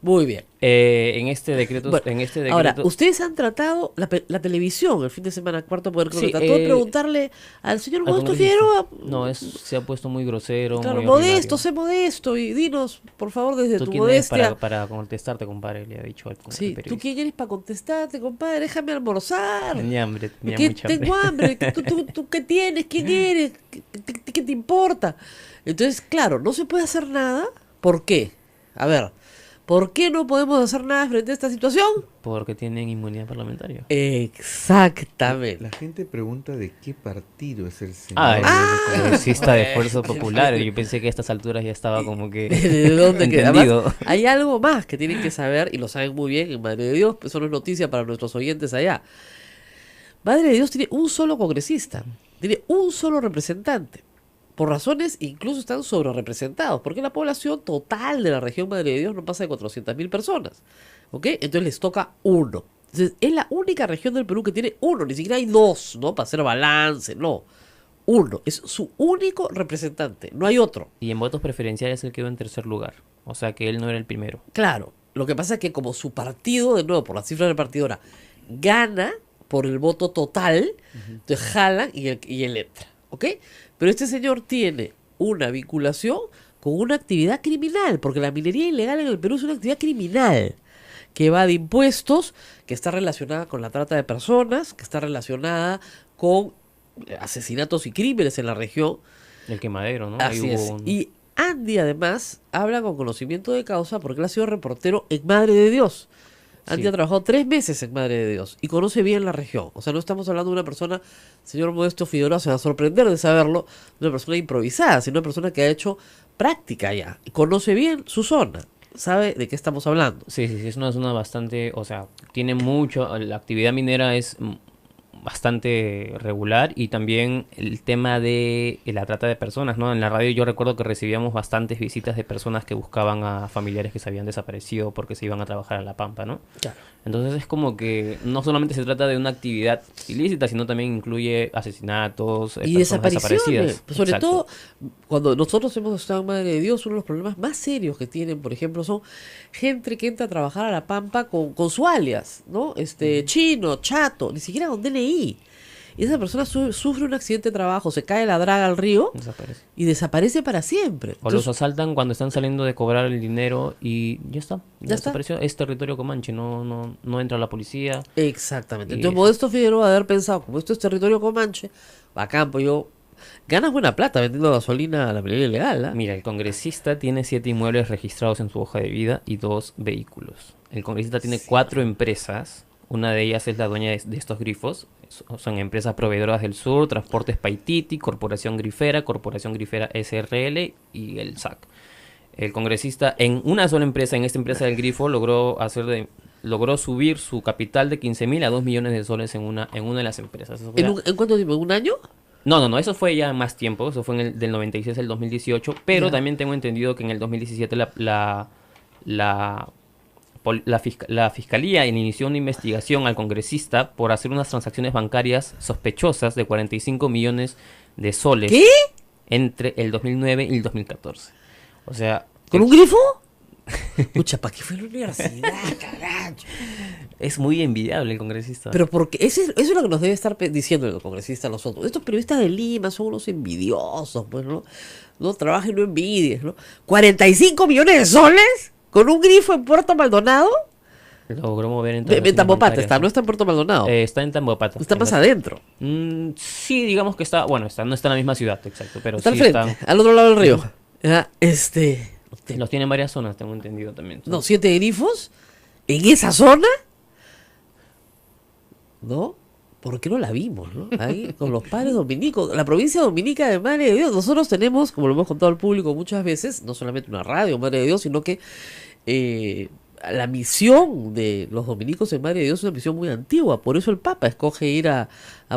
Muy bien. En este decreto, Bueno, en este decreto, ahora, ustedes han tratado la televisión el fin de semana, Cuarto Poder, creo Sí, que trató de preguntarle al señor al Modesto congresista. Figueroa. No, se ha puesto muy grosero, Claro, muy modesto, ordinario. sé modesto, y dinos, por favor, desde ¿Tú tu quién eres modestia. para contestarte, compadre? Le ha dicho al Sí, ¿tú periodista. quién eres para contestarte, compadre? Déjame almorzar. Tenía hambre, tenía ¿Qué? mucha hambre. Tengo hambre. ¿Tú qué tienes? ¿Quién eres? ¿Qué te importa? Entonces, claro, no se puede hacer nada. ¿Por qué? A ver, ¿por qué no podemos hacer nada frente a esta situación? Porque tienen inmunidad parlamentaria. Exactamente. La gente pregunta de qué partido es el señor. El congresista de bueno. Fuerza Popular. Yo pensé que a estas alturas ya estaba como que ¿De dónde queda? entendido. Además, hay algo más que tienen que saber, y lo saben muy bien en Madre de Dios, eso no es noticia para nuestros oyentes allá. Madre de Dios tiene un solo congresista, tiene un solo representante. Por razones, incluso están sobre representados, porque la población total de la región Madre de Dios no pasa de 400.000 personas. ¿Ok? Entonces les toca uno. Entonces, es la única región del Perú que tiene uno, ni siquiera hay dos, ¿no? Para hacer balance, no. Uno, es su único representante, no hay otro. Y en votos preferenciales él quedó en tercer lugar. O sea que él no era el primero. Claro, lo que pasa es que como su partido, de nuevo, por la cifra repartidora, gana por el voto total, entonces jalan y él entra, ¿ok? Pero este señor tiene una vinculación con una actividad criminal, porque la minería ilegal en el Perú es una actividad criminal, que evade impuestos, que está relacionada con la trata de personas, que está relacionada con asesinatos y crímenes en la región. El Quemadero, ¿no? Así Ahí es. hubo Y Andy además habla con conocimiento de causa porque él ha sido reportero en Madre de Dios. Andy Sí. ha trabajado 3 meses en Madre de Dios y conoce bien la región. O sea, no estamos hablando de una persona, señor Modesto Figueroa se va a sorprender de saberlo, de una persona improvisada, sino una persona que ha hecho práctica ya y conoce bien su zona, sabe de qué estamos hablando. Sí, es una zona bastante, o sea, tiene mucho, la actividad minera es bastante regular y también el tema de la trata de personas, ¿no? En la radio yo recuerdo que recibíamos bastantes visitas de personas que buscaban a familiares que se habían desaparecido porque se iban a trabajar a La Pampa, ¿no? Claro. Entonces es como que no solamente se trata de una actividad ilícita, sino también incluye asesinatos, Y personas desapariciones, sobre Exacto. todo cuando nosotros hemos estado en Madre de Dios, uno de los problemas más serios que tienen, por ejemplo, son gente que entra a trabajar a La Pampa con su alias, ¿no? Chino, chato, ni siquiera con DNI. Y esa persona sufre un accidente de trabajo, se cae la draga al río Desaparece. y desaparece para siempre. O los Entonces, asaltan cuando están saliendo de cobrar el dinero y ya está. Ya está. Desapareció. Es territorio comanche, no entra la policía. exactamente. Y Entonces, eso. Modesto Figueroa de haber pensado, como esto es territorio comanche, bacán, pues yo ganas buena plata vendiendo gasolina a la manera ilegal, ¿ah? Mira, el congresista tiene 7 inmuebles registrados en su hoja de vida y 2 vehículos. El congresista tiene 4 empresas. Una de ellas es la dueña de estos grifos. Son empresas proveedoras del sur, Transportes Paititi, Corporación Grifera SRL y el SAC. El congresista en una sola empresa, en esta empresa del grifo, logró subir su capital de 15.000 a 2 millones de soles en una de las empresas. Eso fue ¿En cuánto tiempo? ¿En un año? No, eso fue ya más tiempo, eso fue del 96 al 2018, pero Ya. también tengo entendido que en el 2017 la fiscalía inició una investigación al congresista por hacer unas transacciones bancarias sospechosas de 45 millones de soles ¿Qué? entre el 2009 y el 2014. O sea, ¿Con un grifo? Pucha, ¿para qué fue a la universidad, carajo? es muy envidiable el congresista. Pero porque eso es lo que nos debe estar diciendo el congresista a nosotros. Estos periodistas de Lima son unos envidiosos, pues, ¿no? No trabajen, no envidies, ¿no? ¿45 millones de soles? ¿Con un grifo en Puerto Maldonado? Logró mover en En Tambopata está, no está en Puerto Maldonado. está en Tambopata. Está más adentro. Sí, digamos que está, bueno, no está en la misma ciudad, exacto, pero Está al sí frente, está. al otro lado del río. Ya, Los tiene en varias zonas, tengo entendido también. No, 7 grifos en esa zona. ¿No? ¿Por qué no la vimos, no? Ahí con los padres dominicos, la provincia dominica de Madre de Dios. Nosotros tenemos, como lo hemos contado al público muchas veces, no solamente una radio Madre de Dios, sino que la misión de los dominicos en Madre de Dios es una misión muy antigua. Por eso el Papa escoge ir a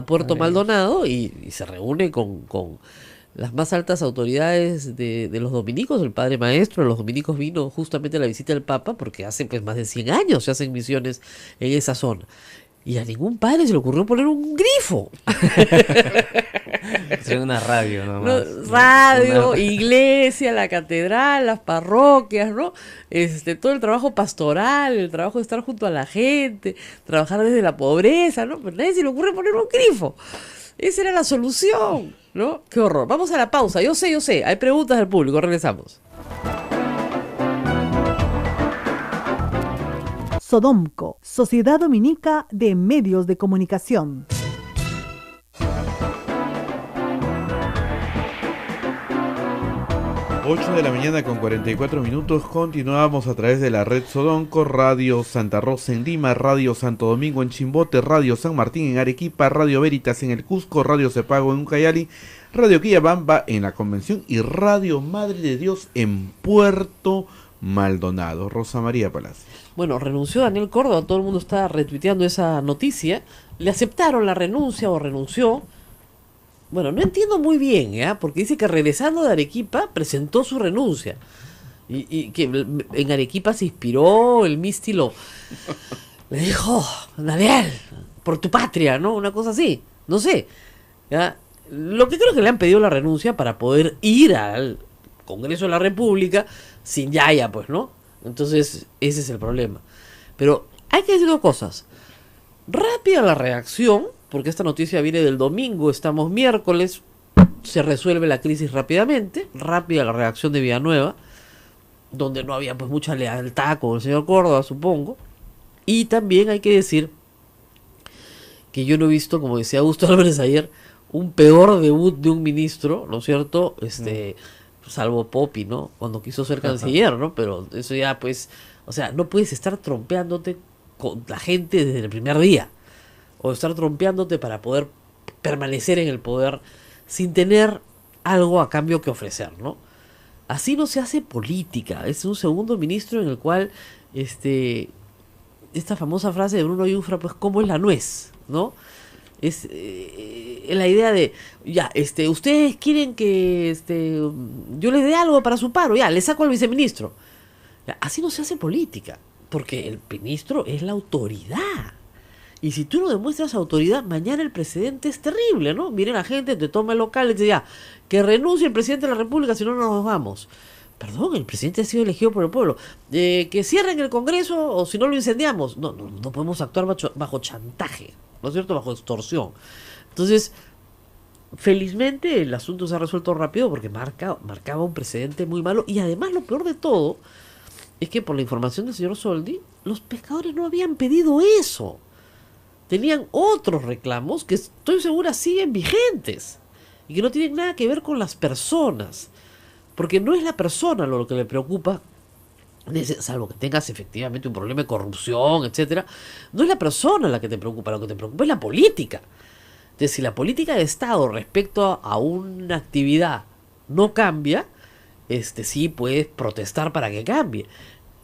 Puerto Maldonado y se reúne con las más altas autoridades de los dominicos. El padre maestro de los dominicos vino justamente a la visita del Papa porque hace pues más de 100 años se hacen misiones en esa zona. Y a ningún padre se le ocurrió poner un grifo. Es una radio, ¿No? nomás. Radio, Una- iglesia, la catedral, las parroquias, ¿no? Todo el trabajo pastoral, el trabajo de estar junto a la gente, trabajar desde la pobreza, ¿no? Pero a nadie se le ocurre poner un grifo. Esa era la solución, ¿no? Qué horror. Vamos a la pausa. Yo sé. Hay preguntas del público. Regresamos. Sodomco, Sociedad Dominica de Medios de Comunicación. 8 de la mañana con 44 minutos. Continuamos a través de la red Sodonco, Radio Santa Rosa en Lima, Radio Santo Domingo en Chimbote, Radio San Martín en Arequipa, Radio Veritas en el Cusco, Radio Cepago en Ucayali, Radio Quillabamba en la Convención y Radio Madre de Dios en Puerto Maldonado. Rosa María Palacio. Bueno, renunció Daniel Córdoba, todo el mundo está retuiteando esa noticia. Le aceptaron la renuncia o renunció. Bueno, no entiendo muy bien, ¿ya? Porque dice que regresando de Arequipa presentó su renuncia. Y que en Arequipa se inspiró, el Misti le dijo, Daniel, por tu patria, ¿no? Una cosa así, no sé. ¿Ya? Lo que creo que le han pedido la renuncia para poder ir al Congreso de la República sin yaya, pues, ¿no? Entonces, ese es el problema. Pero hay que decir dos cosas. Rápida la reacción, porque esta noticia viene del domingo, estamos miércoles, se resuelve la crisis rápidamente. Rápida la reacción de Villanueva, donde no había pues mucha lealtad con el señor Córdoba, supongo. Y también hay que decir que yo no he visto, como decía Augusto Álvarez ayer, un peor debut de un ministro, ¿no es cierto? Salvo Popi, ¿no? Cuando quiso ser canciller, ¿no? Pero eso ya, pues, o sea, no puedes estar trompeándote con la gente desde el primer día. O estar trompeándote para poder permanecer en el poder sin tener algo a cambio que ofrecer, ¿no? Así no se hace política. Es un segundo ministro en el cual, esta famosa frase de Bruno Yufra, pues, ¿cómo es la nuez? ¿No? Es la idea de, ya, ustedes quieren que yo les dé algo para su paro, ya, le saco al viceministro. Ya, así no se hace política, porque el ministro es la autoridad. Y si tú no demuestras autoridad, mañana el presidente es terrible, ¿no? Miren, la gente te toma el local y dice, ya, que renuncie el presidente de la República, si no, no nos vamos. Perdón, el presidente ha sido elegido por el pueblo. Que cierren el Congreso o si no lo incendiamos. No podemos actuar bajo chantaje, ¿no es cierto? Bajo extorsión. Entonces, felizmente el asunto se ha resuelto rápido porque marcaba un precedente muy malo. Y además lo peor de todo es que por la información del señor Soldi, los pescadores no habían pedido eso. Tenían otros reclamos que estoy segura siguen vigentes y que no tienen nada que ver con las personas. Porque no es la persona lo que le preocupa, salvo que tengas efectivamente un problema de corrupción, etcétera. No es la persona la que te preocupa, lo que te preocupa es la política. Entonces, si la política de Estado respecto a una actividad no cambia, sí puedes protestar para que cambie.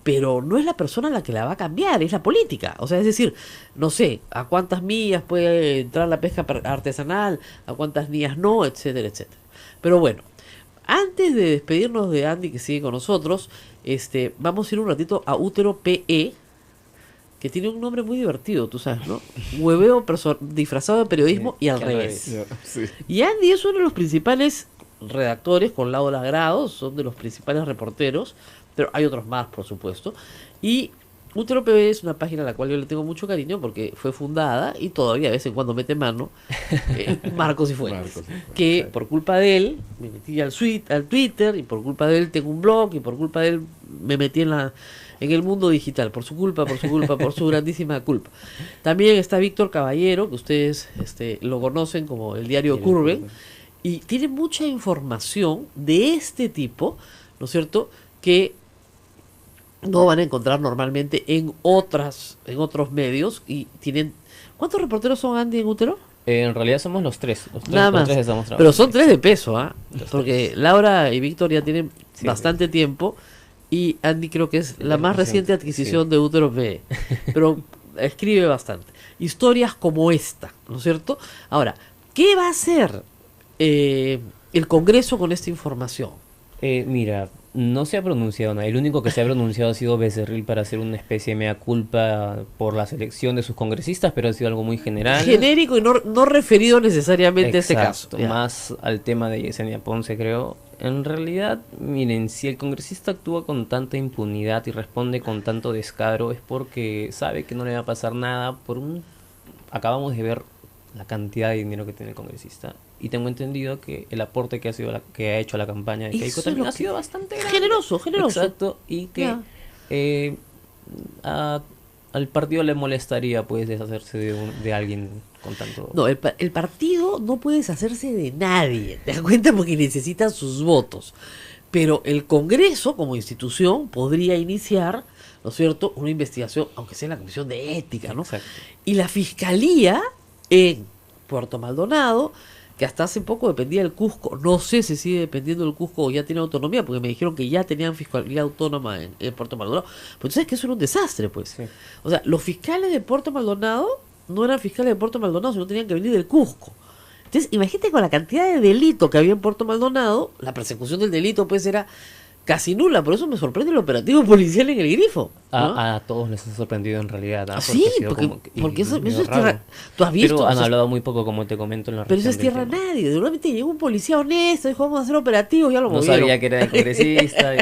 Pero no es la persona la que la va a cambiar, es la política. O sea, es decir, no sé, a cuántas millas puede entrar la pesca artesanal, a cuántas millas no, etcétera, etcétera. Pero bueno, antes de despedirnos de Andy, que sigue con nosotros, vamos a ir un ratito a Útero PE, que tiene un nombre muy divertido, tú sabes, ¿no? Hueveo disfrazado de periodismo y al revés. Sí. Y Andy es uno de los principales redactores, con Laura Grado, son de los principales reporteros, pero hay otros más, por supuesto. Y Útero PB es una página a la cual yo le tengo mucho cariño porque fue fundada y todavía de vez en cuando mete mano Marcos y Fuentes. Que exacto. por culpa de él me metí al Twitter y por culpa de él tengo un blog y por culpa de él me metí en el mundo digital. Por su culpa, por su grandísima culpa. También está Víctor Caballero, que ustedes lo conocen como el diario Curven. Y tiene mucha información de este tipo, ¿no es cierto?, que no van a encontrar normalmente en otros medios. Y tienen, ¿cuántos reporteros son, Andy, en Útero? En realidad somos los tres. Nada más. Estamos trabajando. Pero son tres de peso, ¿ah? Porque Laura y Víctor ya tienen bastante tiempo. Y Andy creo que es la más reciente adquisición de Útero PE. Pero escribe bastante. Historias como esta, ¿no es cierto? Ahora, ¿qué va a hacer el Congreso con esta información? Mira, no se ha pronunciado nada. El único que se ha pronunciado ha sido Becerril para hacer una especie de mea culpa por la selección de sus congresistas, pero ha sido algo muy general. Genérico y no referido necesariamente a ese caso. Exacto, más al tema de Yesenia Ponce, creo. En realidad, miren, si el congresista actúa con tanta impunidad y responde con tanto descaro, es porque sabe que no le va a pasar nada Acabamos de ver la cantidad de dinero que tiene el congresista. Y tengo entendido que el aporte que ha hecho a la campaña de Keiko también ha sido bastante grande. Generoso. Exacto, y que al partido le molestaría pues deshacerse de alguien con tanto... No, el partido no puede deshacerse de nadie, ¿te das cuenta? Porque necesita sus votos. Pero el Congreso, como institución, podría iniciar, ¿no es cierto?, una investigación, aunque sea en la Comisión de Ética, ¿no? Exacto. Y la Fiscalía en Puerto Maldonado, que hasta hace poco dependía del Cusco, no sé si sigue dependiendo del Cusco o ya tiene autonomía, porque me dijeron que ya tenían fiscalía autónoma en Puerto Maldonado. Pues tú sabes que eso era un desastre, pues. Sí. O sea, los fiscales de Puerto Maldonado no eran fiscales de Puerto Maldonado, sino tenían que venir del Cusco. Entonces, imagínate con la cantidad de delito que había en Puerto Maldonado, la persecución del delito pues era casi nula. Por eso me sorprende el operativo policial en el Grifo, ¿no? A todos les ha sorprendido en realidad. Sí, ha sido porque eso medio es raro. tierra. ¿Tú has visto? Pero han O sea, hablado muy poco, como te comento, en la pero eso región es tierra del tema. nadie. Seguramente llegó un policía honesto, dijo vamos a hacer operativos, ya lo No movieron. sabía que era el congresista.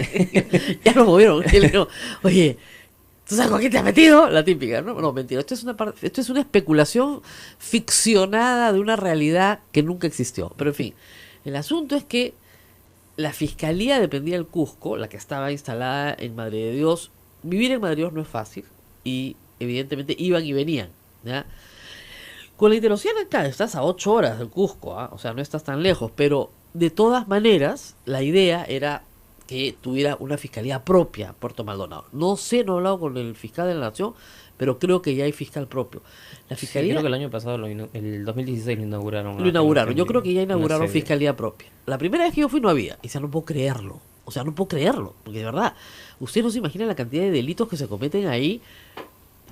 Ya lo movieron. Él dijo, oye, ¿tú sabes con quién te has metido? La típica, ¿no? No, mentira. Esto es una especulación ficcionada de una realidad que nunca existió. Pero en fin, el asunto es que la fiscalía dependía del Cusco, la que estaba instalada en Madre de Dios. Vivir en Madre de Dios no es fácil y evidentemente iban y venían, ¿ya? Con la Interoceánica acá estás a 8 horas del Cusco, ¿ah? O sea, no estás tan lejos, pero de todas maneras, la idea era que tuviera una fiscalía propia Puerto Maldonado. No sé, no he hablado con el fiscal de la Nación, pero creo que ya hay fiscal propio. La Sí, fiscalía creo que el año pasado, el 2016 lo inauguraron. lo inauguraron. Yo creo que ya una inauguraron sede. fiscalía propia. La primera vez que yo fui no había. Y no puedo creerlo. O sea, no puedo creerlo. Porque de verdad, usted no se imagina la cantidad de delitos que se cometen ahí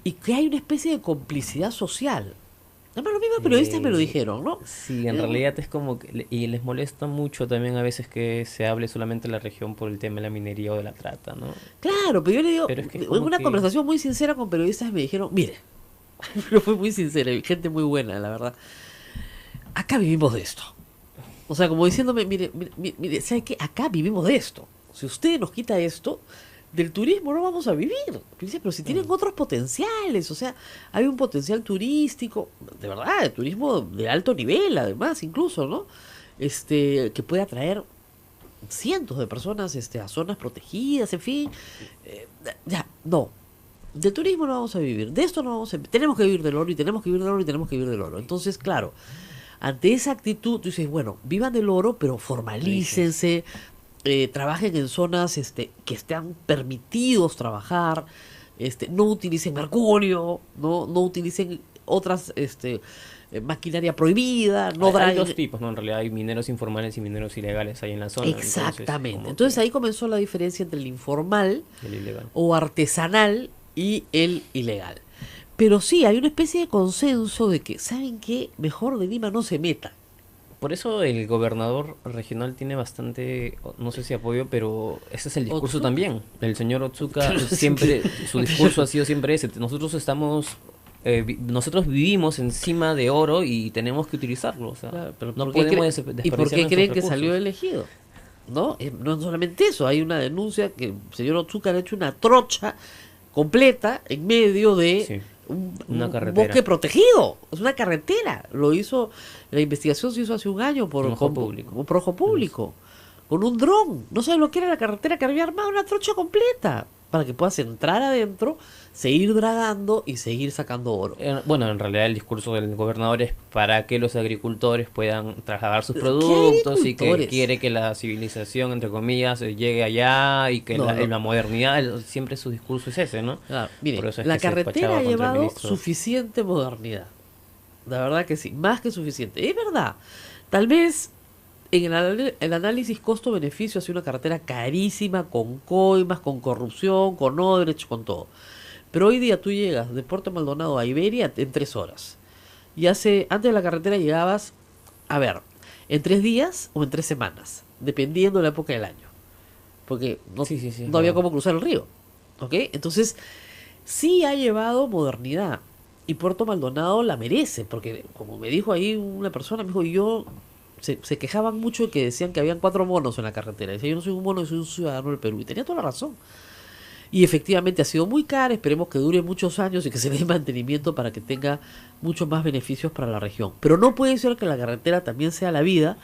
y que hay una especie de complicidad social. Además, los mismos periodistas me lo dijeron, ¿no? Sí, en Eh, realidad es como que, y les molesta mucho también a veces que se hable solamente de la región por el tema de la minería o de la trata, ¿no? Claro, pero yo le digo, Pero es que es en como una que- conversación muy sincera con periodistas me dijeron, mire, pero fue muy sincera, y gente muy buena, la verdad. Acá vivimos de esto. O sea, como diciéndome, mire, ¿sabe qué? Acá vivimos de esto. Si usted nos quita esto, del turismo no vamos a vivir. Dice, pero si tienen otros potenciales, o sea, hay un potencial turístico, de verdad, de turismo de alto nivel, además, incluso, ¿no? Que puede atraer cientos de personas a zonas protegidas, en fin. Ya, no. Del turismo no vamos a vivir, de esto no vamos a vivir. Tenemos que vivir del oro y tenemos que vivir del oro y tenemos que vivir del oro. Entonces, claro, ante esa actitud, tú dices, bueno, vivan del oro, pero formalícense, trabajen en zonas que estén permitidos trabajar, no utilicen mercurio, no utilicen otras maquinaria prohibida, no hay draguen. dos tipos, ¿no? En realidad hay mineros informales y mineros ilegales ahí en la zona. Exactamente. como Entonces que ahí comenzó la diferencia entre el informal el ilegal. o artesanal y el ilegal. Pero sí, hay una especie de consenso de que, ¿saben qué? Mejor de Lima no se meta. Por eso el gobernador regional tiene bastante, no sé si apoyo, pero ese es el discurso Otsuka. también. El señor Otsuka siempre, su discurso ha sido siempre ese. Nosotros vivimos encima de oro y tenemos que utilizarlo. O sea, Claro, pero no ¿por qué podemos ¿y por desperdiciar qué nuestros creen que recursos. salió elegido? ¿No? No es solamente eso, hay una denuncia que el señor Otsuka ha hecho una trocha completa en medio de Sí, un, una un carretera. bosque protegido. Es una carretera. La investigación se hizo hace un año por Un ojo público. por ojo público, con un dron. No sabes lo que era la carretera que había armado, una trocha completa, para que puedas entrar adentro, seguir dragando y seguir sacando oro. Bueno, en realidad el discurso del gobernador es para que los agricultores puedan trasladar sus ¿Qué productos y que agricultores? quiere que la civilización, entre comillas, llegue allá y que No, no. la modernidad, siempre su discurso es ese, ¿no? Claro, mire, Por eso es la que se carretera despachaba ha contra el llevado ministro. suficiente modernidad. La verdad que sí, más que suficiente. Es verdad. Tal vez en el análisis costo-beneficio hace una carretera carísima, con coimas, con corrupción, con Odebrecht, con todo. Pero hoy día tú llegas de Puerto Maldonado a Iberia en 3 horas. Y antes de la carretera llegabas, a ver, en 3 días o en 3 semanas, dependiendo de la época del año. Porque no, Sí, es no había verdad. cómo cruzar el río. ¿Ok? Entonces, sí ha llevado modernidad. Y Puerto Maldonado la merece, porque como me dijo ahí una persona, me dijo, se quejaban mucho de que decían que habían 4 monos en la carretera. Decía, yo no soy un mono, yo soy un ciudadano del Perú. Y tenía toda la razón. Y efectivamente ha sido muy cara, esperemos que dure muchos años y que se le dé mantenimiento para que tenga muchos más beneficios para la región. Pero no puede ser que la carretera también sea la vía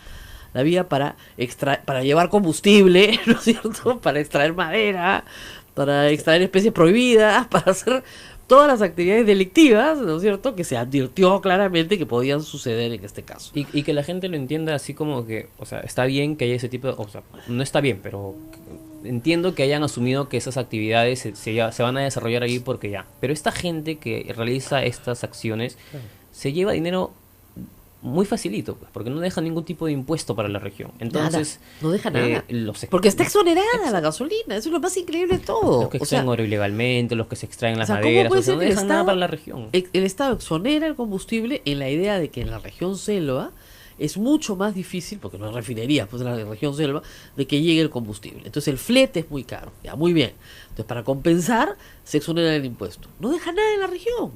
para llevar combustible, ¿no es cierto? Para extraer madera, para extraer especies prohibidas, para hacer todas las actividades delictivas, ¿no es cierto? Que se advirtió claramente que podían suceder en este caso. Y que la gente lo entienda así como que, o sea, está bien que haya ese tipo de, o sea, no está bien, pero entiendo que hayan asumido que esas actividades se van a desarrollar ahí porque ya. Pero esta gente que realiza estas acciones se lleva dinero muy facilito, pues, porque no deja ningún tipo de impuesto para la región. Entonces, Nada, no deja nada. los Porque está exonerada la gasolina, eso es lo más increíble de todo. los que O sea, extraen oro ilegalmente, los que se extraen las o sea, ¿cómo maderas, puede o sea, ser no que el dejan nada Estado- para la región. el Estado exonera el combustible en la idea de que en la región selva es mucho más difícil, porque no hay refinerías, pues en la región selva, de que llegue el combustible. Entonces el flete es muy caro, ya muy bien. Entonces para compensar se exonera el impuesto. No deja nada en la región.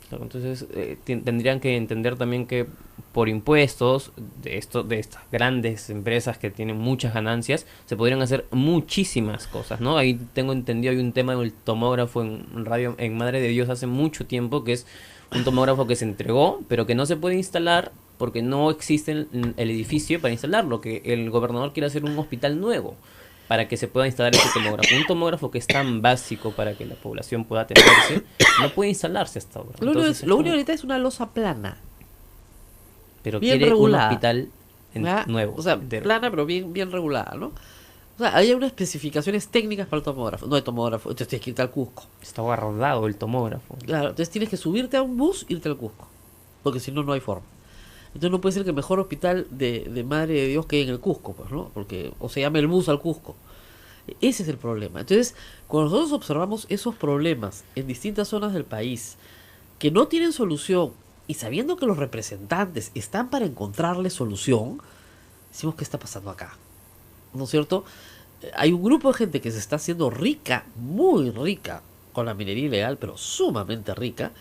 Claro, entonces tendrían que entender también que por impuestos de estas grandes empresas que tienen muchas ganancias se podrían hacer muchísimas cosas, ¿no? Ahí tengo entendido, hay un tema del tomógrafo en radio en Madre de Dios hace mucho tiempo, que es un tomógrafo que se entregó pero que no se puede instalar porque no existe el edificio para instalarlo, que el gobernador quiere hacer un hospital nuevo. para que se pueda instalar ese tomógrafo. Un tomógrafo que es tan básico para que la población pueda atenderse, no puede instalarse hasta ahora. Lo Entonces, único ahorita es una losa plana. pero bien quiere regulada. un hospital ¿Ya? nuevo. O sea, entero. plana, pero bien regulada, ¿no? O sea, hay unas especificaciones técnicas para el tomógrafo. No hay tomógrafo, entonces tienes que irte al Cusco. Está guardado el tomógrafo. Claro, entonces tienes que subirte a un bus e irte al Cusco. Porque si no, no hay forma. Entonces no puede ser que el mejor hospital de Madre de Dios quede en el Cusco, pues, ¿no? Porque, o se llame el bus al Cusco. Ese es el problema. Entonces, cuando nosotros observamos esos problemas en distintas zonas del país que no tienen solución y sabiendo que los representantes están para encontrarle solución, decimos, ¿qué está pasando acá? ¿No es cierto? Hay un grupo de gente que se está haciendo rica, muy rica, con la minería ilegal, pero sumamente rica,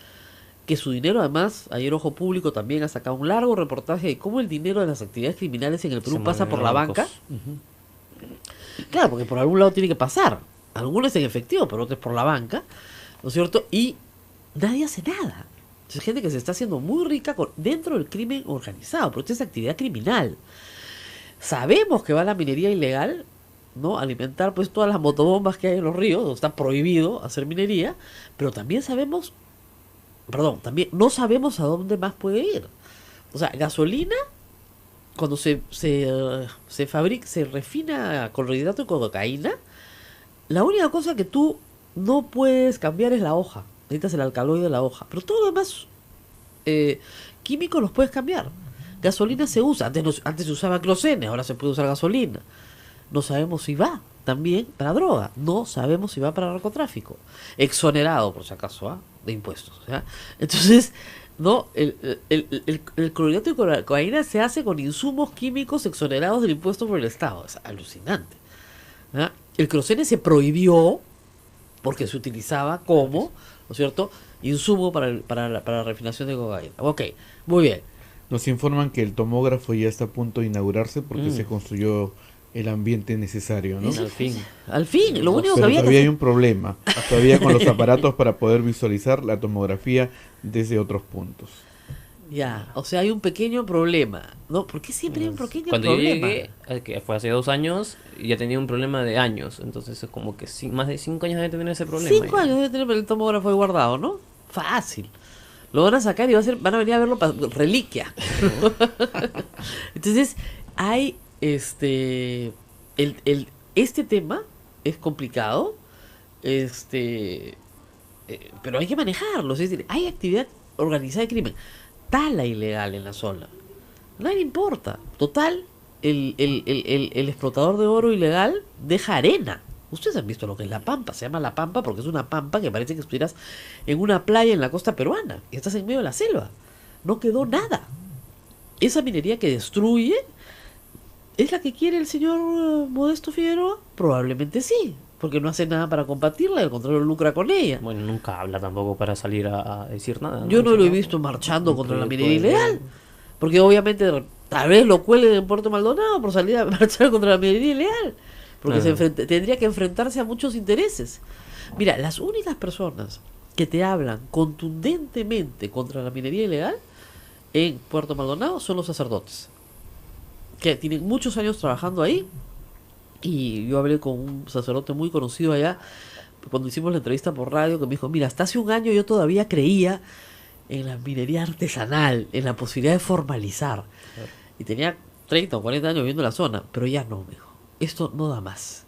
que su dinero además, ayer Ojo Público también ha sacado un largo reportaje de cómo el dinero de las actividades criminales en el Perú Se pasa mueven por la bancos. banca. Claro, porque por algún lado tiene que pasar. Algunos en efectivo, pero otros por la banca, ¿no es cierto? Y nadie hace nada. Es gente que se está haciendo muy rica dentro del crimen organizado, pero esto es actividad criminal. Sabemos que va la minería ilegal, ¿no? Alimentar pues todas las motobombas que hay en los ríos, donde está prohibido hacer minería, pero también también no sabemos a dónde más puede ir. O sea, gasolina, cuando se fabrica, se refina con hidrato de cocaína, la única cosa que tú no puedes cambiar es la hoja. Necesitas el alcaloide de la hoja. Pero todo lo demás químicos los puedes cambiar. Gasolina se usa. Antes se usaba querosene, ahora se puede usar gasolina. No sabemos si va también para droga. No sabemos si va para narcotráfico. Exonerado, por si acaso, de impuestos. ¿Ya? Entonces, ¿no? El clorhidrato de cocaína se hace con insumos químicos exonerados del impuesto por el Estado. Es alucinante. ¿Ya? El querosene se prohibió porque se utilizaba como, ¿no es cierto?, insumo para la refinación de cocaína. Ok, muy bien. Nos informan que el tomógrafo ya está a punto de inaugurarse porque se construyó el ambiente necesario, ¿no? Al fin. Al fin, lo único que Pero había que todavía hay hacer... un problema, todavía con los aparatos para poder visualizar la tomografía desde otros puntos. Ya, o sea, hay un pequeño problema, ¿no? ¿Por qué siempre hay un pequeño Cuando problema? yo llegué, que fue hace 2 años, ya tenía un problema de años. Entonces es como que más de 5 años de tener ese problema. 5 años debe tener el tomógrafo ahí guardado, ¿no? Fácil. Lo van a sacar y van a venir a verlo para reliquia. Entonces, hay este tema es complicado, pero hay que manejarlo. Es decir, hay actividad organizada de crimen, tala ilegal en la zona. Nadie le importa. Total, el explotador de oro ilegal deja arena. Ustedes han visto lo que es la pampa. Se llama la pampa porque es una pampa que parece que estuvieras en una playa en la costa peruana y estás en medio de la selva. No quedó nada. Esa minería que destruye ¿es la que quiere el señor Modesto Figueroa? Probablemente sí, porque no hace nada para combatirla y al contrario lucra con ella. Bueno, nunca habla tampoco para salir a decir nada. Yo no lo he Dice, visto marchando contra la proyecto minería de ley. ilegal, porque obviamente tal vez lo cuelguen en Puerto Maldonado por salir a marchar contra la minería ilegal, porque Ajá. tendría que enfrentarse a muchos intereses. Mira, las únicas personas que te hablan contundentemente contra la minería ilegal en Puerto Maldonado son los sacerdotes, que tienen muchos años trabajando ahí. Y yo hablé con un sacerdote muy conocido allá cuando hicimos la entrevista por radio, que me dijo, mira, hasta hace un año yo todavía creía en la minería artesanal, en la posibilidad de formalizar. Y tenía 30 o 40 años viviendo en la zona, pero ya no, me dijo, esto no da más.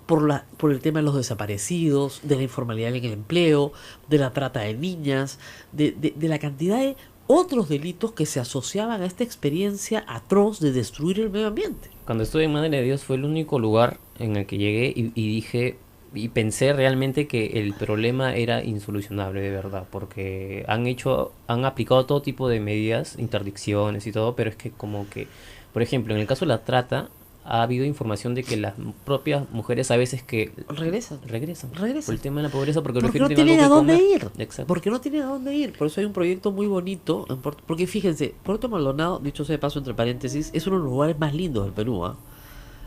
Por el tema de los desaparecidos, de la informalidad en el empleo, de la trata de niñas, de la cantidad de otros delitos que se asociaban a esta experiencia atroz de destruir el medio ambiente. Cuando estuve en Madre de Dios fue el único lugar en el que llegué y dije y pensé realmente que el problema era insolucionable de verdad, porque han aplicado todo tipo de medidas, interdicciones y todo, pero es que como que, por ejemplo, en el caso de la trata, ha habido información de que las propias mujeres a veces que Regresan. regresan Regresan. por el tema de la pobreza, porque Porque prefieren no tener tienen a algo que dónde comer. ir. Exacto. Porque no tienen a dónde ir. Por eso hay un proyecto muy bonito. Porque fíjense, Puerto Maldonado, dicho sea de paso entre paréntesis, es uno de los lugares más lindos del Perú. ¿Ah?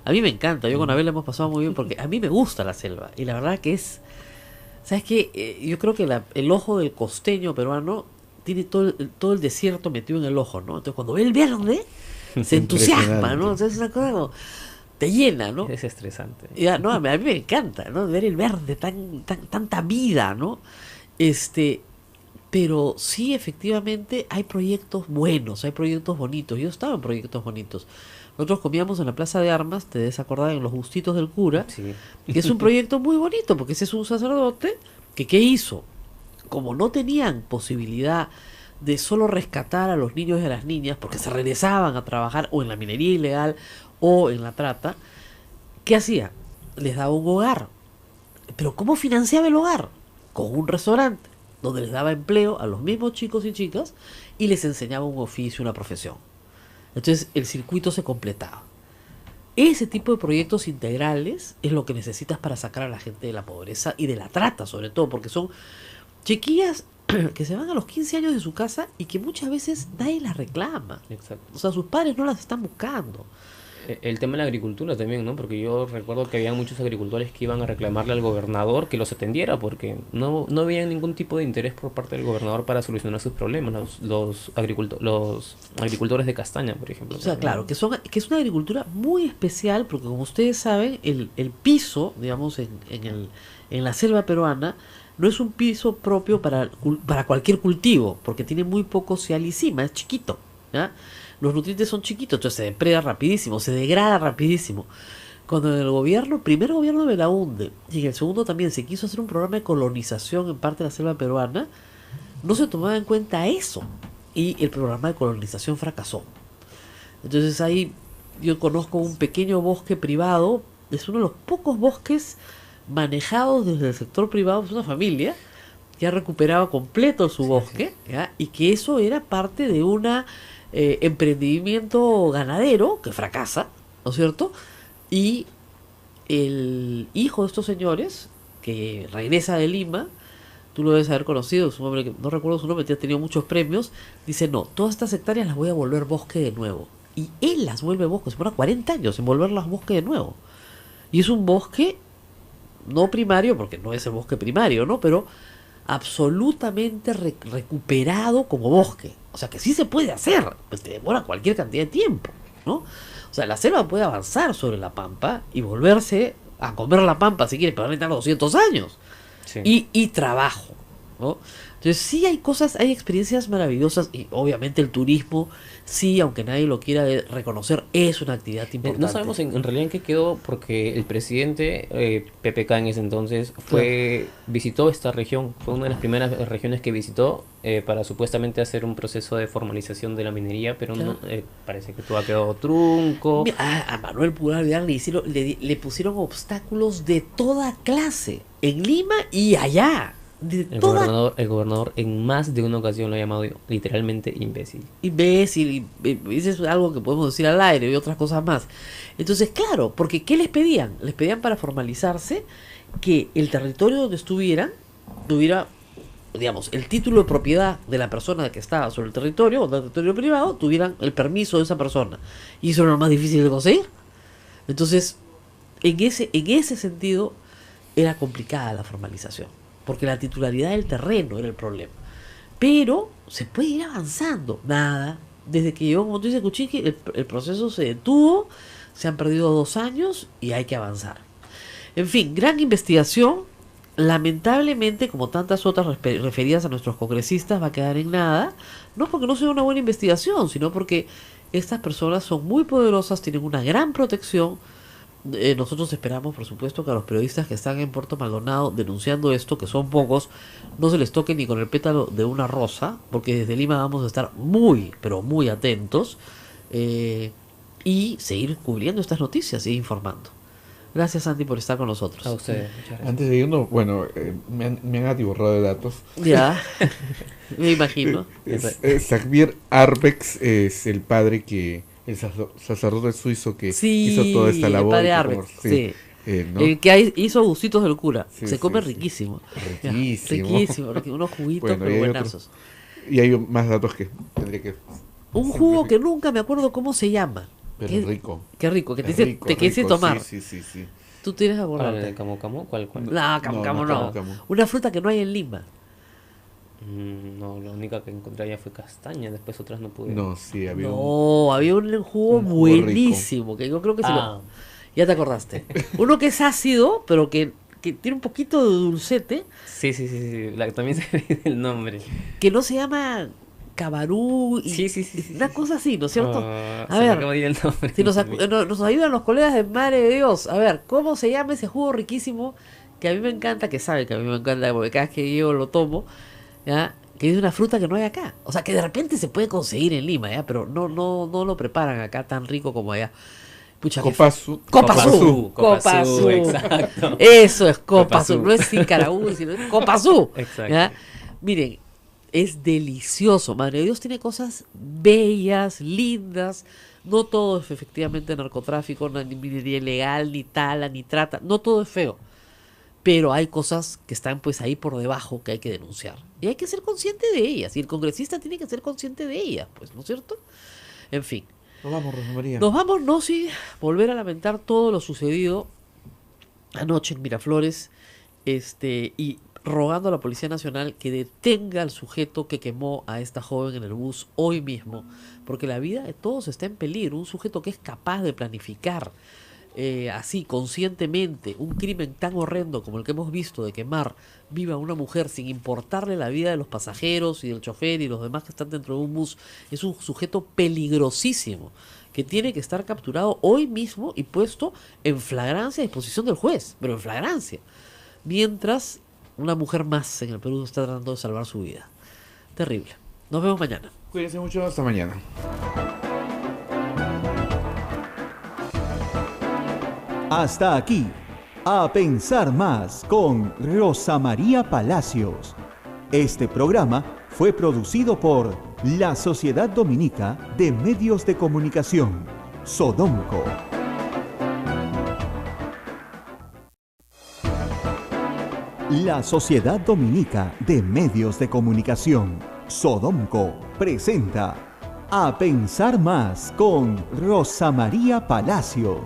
A mí me encanta. Yo con Abel la hemos pasado muy bien porque a mí me gusta la selva. Y la verdad que es... ¿Sabes qué? Yo creo que el ojo del costeño peruano tiene todo el desierto metido en el ojo, ¿no? Entonces cuando ve el verde, se entusiasma, ¿no? O sea, es una cosa como... te llena, ¿no? Es estresante. Ya, no, a mí me encanta, ¿no? Ver el verde, tanta vida, ¿no? Pero sí, efectivamente, hay proyectos buenos, hay proyectos bonitos. Yo estaba en proyectos bonitos. Nosotros comíamos en la Plaza de Armas, te debes acordar, en los Gustitos del Cura, Sí. que es un proyecto muy bonito, porque ese es un sacerdote que, ¿qué hizo? Como no tenían posibilidad de solo rescatar a los niños y a las niñas, porque se regresaban a trabajar o en la minería ilegal o en la trata, ¿qué hacía? Les daba un hogar. Pero ¿cómo financiaba el hogar? Con un restaurante, donde les daba empleo a los mismos chicos y chicas y les enseñaba un oficio, una profesión. Entonces el circuito se completaba. Ese tipo de proyectos integrales es lo que necesitas para sacar a la gente de la pobreza y de la trata, sobre todo, porque son chiquillas que se van a los 15 años de su casa y que muchas veces nadie las reclama. Exacto. O sea, sus padres no las están buscando. El tema de la agricultura también, ¿no? Porque yo recuerdo que había muchos agricultores que iban a reclamarle al gobernador que los atendiera porque no había ningún tipo de interés por parte del gobernador para solucionar sus problemas, los agricultores de castaña, por ejemplo. O sea, claro, que es una agricultura muy especial porque, como ustedes saben, el piso, digamos, en la selva peruana no es un piso propio para cualquier cultivo, porque tiene muy poco cialisima, es chiquito, ¿ya? Los nutrientes son chiquitos, entonces se depreda rapidísimo, se degrada rapidísimo. Cuando en el primer gobierno de Belaúnde, y en el segundo también se quiso hacer un programa de colonización en parte de la selva peruana, no se tomaba en cuenta eso, y el programa de colonización fracasó. Entonces ahí yo conozco un pequeño bosque privado, es uno de los pocos bosques manejados desde el sector privado, es una familia que ha recuperado completo su bosque, ¿ya? Y que eso era parte de una emprendimiento ganadero que fracasa, ¿no es cierto? Y el hijo de estos señores, que regresa de Lima, tú lo debes haber conocido, es un hombre que no recuerdo su nombre, ha tenido muchos premios, dice, no, todas estas hectáreas las voy a volver bosque de nuevo. Y él las vuelve bosque, se pone 40 años en volverlas bosque de nuevo. Y es un bosque no primario, porque no es el bosque primario, ¿no? Pero absolutamente recuperado como bosque. O sea que sí se puede hacer, pues te demora cualquier cantidad de tiempo, ¿no? O sea, la selva puede avanzar sobre la pampa y volverse a comer la pampa si quiere, pero van a necesitar 200 años. Sí. Y trabajo, ¿no? Entonces sí hay cosas, hay experiencias maravillosas y obviamente el turismo, sí, aunque nadie lo quiera reconocer, es una actividad importante. No sabemos en realidad en qué quedó porque el presidente PPK en ese entonces visitó esta región, fue una de las primeras regiones que visitó para supuestamente hacer un proceso de formalización de la minería, pero Claro. parece que todo ha quedado trunco. Mira, a Manuel Pulgar Vidal le pusieron obstáculos de toda clase, en Lima y allá. De El toda gobernador en más de una ocasión lo ha llamado literalmente imbécil. imbécil, y eso es algo que podemos decir al aire y otras cosas más. Entonces, claro, porque ¿qué les pedían? Les pedían para formalizarse que el territorio donde estuvieran tuviera, digamos, el título de propiedad de la persona que estaba sobre el territorio o del territorio privado, tuvieran el permiso de esa persona. Y eso era lo más difícil de conseguir. Entonces, en ese sentido, era complicada la formalización, porque la titularidad del terreno era el problema. Pero se puede ir avanzando. Nada. Desde que llegó, como tú dices, Kuczynski, el proceso se detuvo, se han perdido 2 años y hay que avanzar. En fin, gran investigación. Lamentablemente, como tantas otras referidas a nuestros congresistas, va a quedar en nada. No porque no sea una buena investigación, sino porque estas personas son muy poderosas, tienen una gran protección. Nosotros esperamos, por supuesto, que a los periodistas que están en Puerto Maldonado denunciando esto, que son pocos, no se les toque ni con el pétalo de una rosa, porque desde Lima vamos a estar muy, pero muy atentos y seguir cubriendo estas noticias y informando. Gracias, Andy, por estar con nosotros. A ustedes, muchas gracias. Antes de irnos, bueno, me han atiborrado de datos. Ya, me imagino. Xavier Arbex es el padre el sacerdote suizo que Sí, hizo toda esta labor. el padre y que Arbex, sí. ¿no? El que hizo Gustitos del Cura. Sí, se come sí, sí. riquísimo. Riquísimo. Riquísimo, unos juguitos, Bueno, pero y hay buenazos. Y hay más datos que tendría que... Un jugo que nunca me acuerdo cómo se llama. Pero Qué- es rico. Qué rico, que te Es dice, rico, te quise rico, tomar. Sí. Tú tienes que ¿Cuál, acordarte. el camu camu? ¿Cuál? No, camu no. camu. Una fruta que no hay en Lima. No, la única que encontré allá fue castaña, después otras no pude. No, sí, había un... No, había un jugo un jugo rico. buenísimo. Que yo creo que Ya te acordaste. Uno que es ácido, pero que tiene un poquito de dulcete, Sí, también se ve el nombre. que no se llama cabarú, y Sí. una cosa así, ¿no es cierto? Ah, A se me ver, acaba de ir el nombre. si nos ayudan los colegas de Madre de Dios, a ver, ¿cómo se llama ese jugo riquísimo que a mí me encanta, que sabe que a mí me encanta, porque cada vez que yo lo tomo, ¿ya? Que es una fruta que no hay acá. O sea, que de repente se puede conseguir en Lima, ¿ya? Pero no lo preparan acá tan rico como allá. Pucha, Copazú. Copazú. Exacto. Eso es Copazú. Copazú. No es Sicaraú, sino es Copazú. Exacto. ¿Ya? Miren, es delicioso. Madre de Dios tiene cosas bellas, lindas. No todo es efectivamente narcotráfico, ni minería ilegal, ni tala, ni trata. No todo es feo. Pero hay cosas que están pues ahí por debajo que hay que denunciar. Y hay que ser consciente de ellas. Y el congresista tiene que ser consciente de ellas, pues, ¿no es cierto? En fin. Nos vamos, Rosa María. Nos vamos, no, sí, volver a lamentar todo lo sucedido anoche en Miraflores, y rogando a la Policía Nacional que detenga al sujeto que quemó a esta joven en el bus hoy mismo, porque la vida de todos está en peligro. Un sujeto que es capaz de planificar así conscientemente un crimen tan horrendo como el que hemos visto, de quemar viva a una mujer sin importarle la vida de los pasajeros y del chofer y los demás que están dentro de un bus, es un sujeto peligrosísimo que tiene que estar capturado hoy mismo y puesto en flagrancia a disposición del juez, pero en flagrancia, mientras una mujer más en el Perú está tratando de salvar su vida. Terrible. Nos vemos mañana. Cuídense mucho, hasta mañana. Hasta aquí, A Pensar Más con Rosa María Palacios. Este programa fue producido por la Sociedad Dominica de Medios de Comunicación, Sodomco. La Sociedad Dominica de Medios de Comunicación, Sodomco, presenta A Pensar Más con Rosa María Palacios.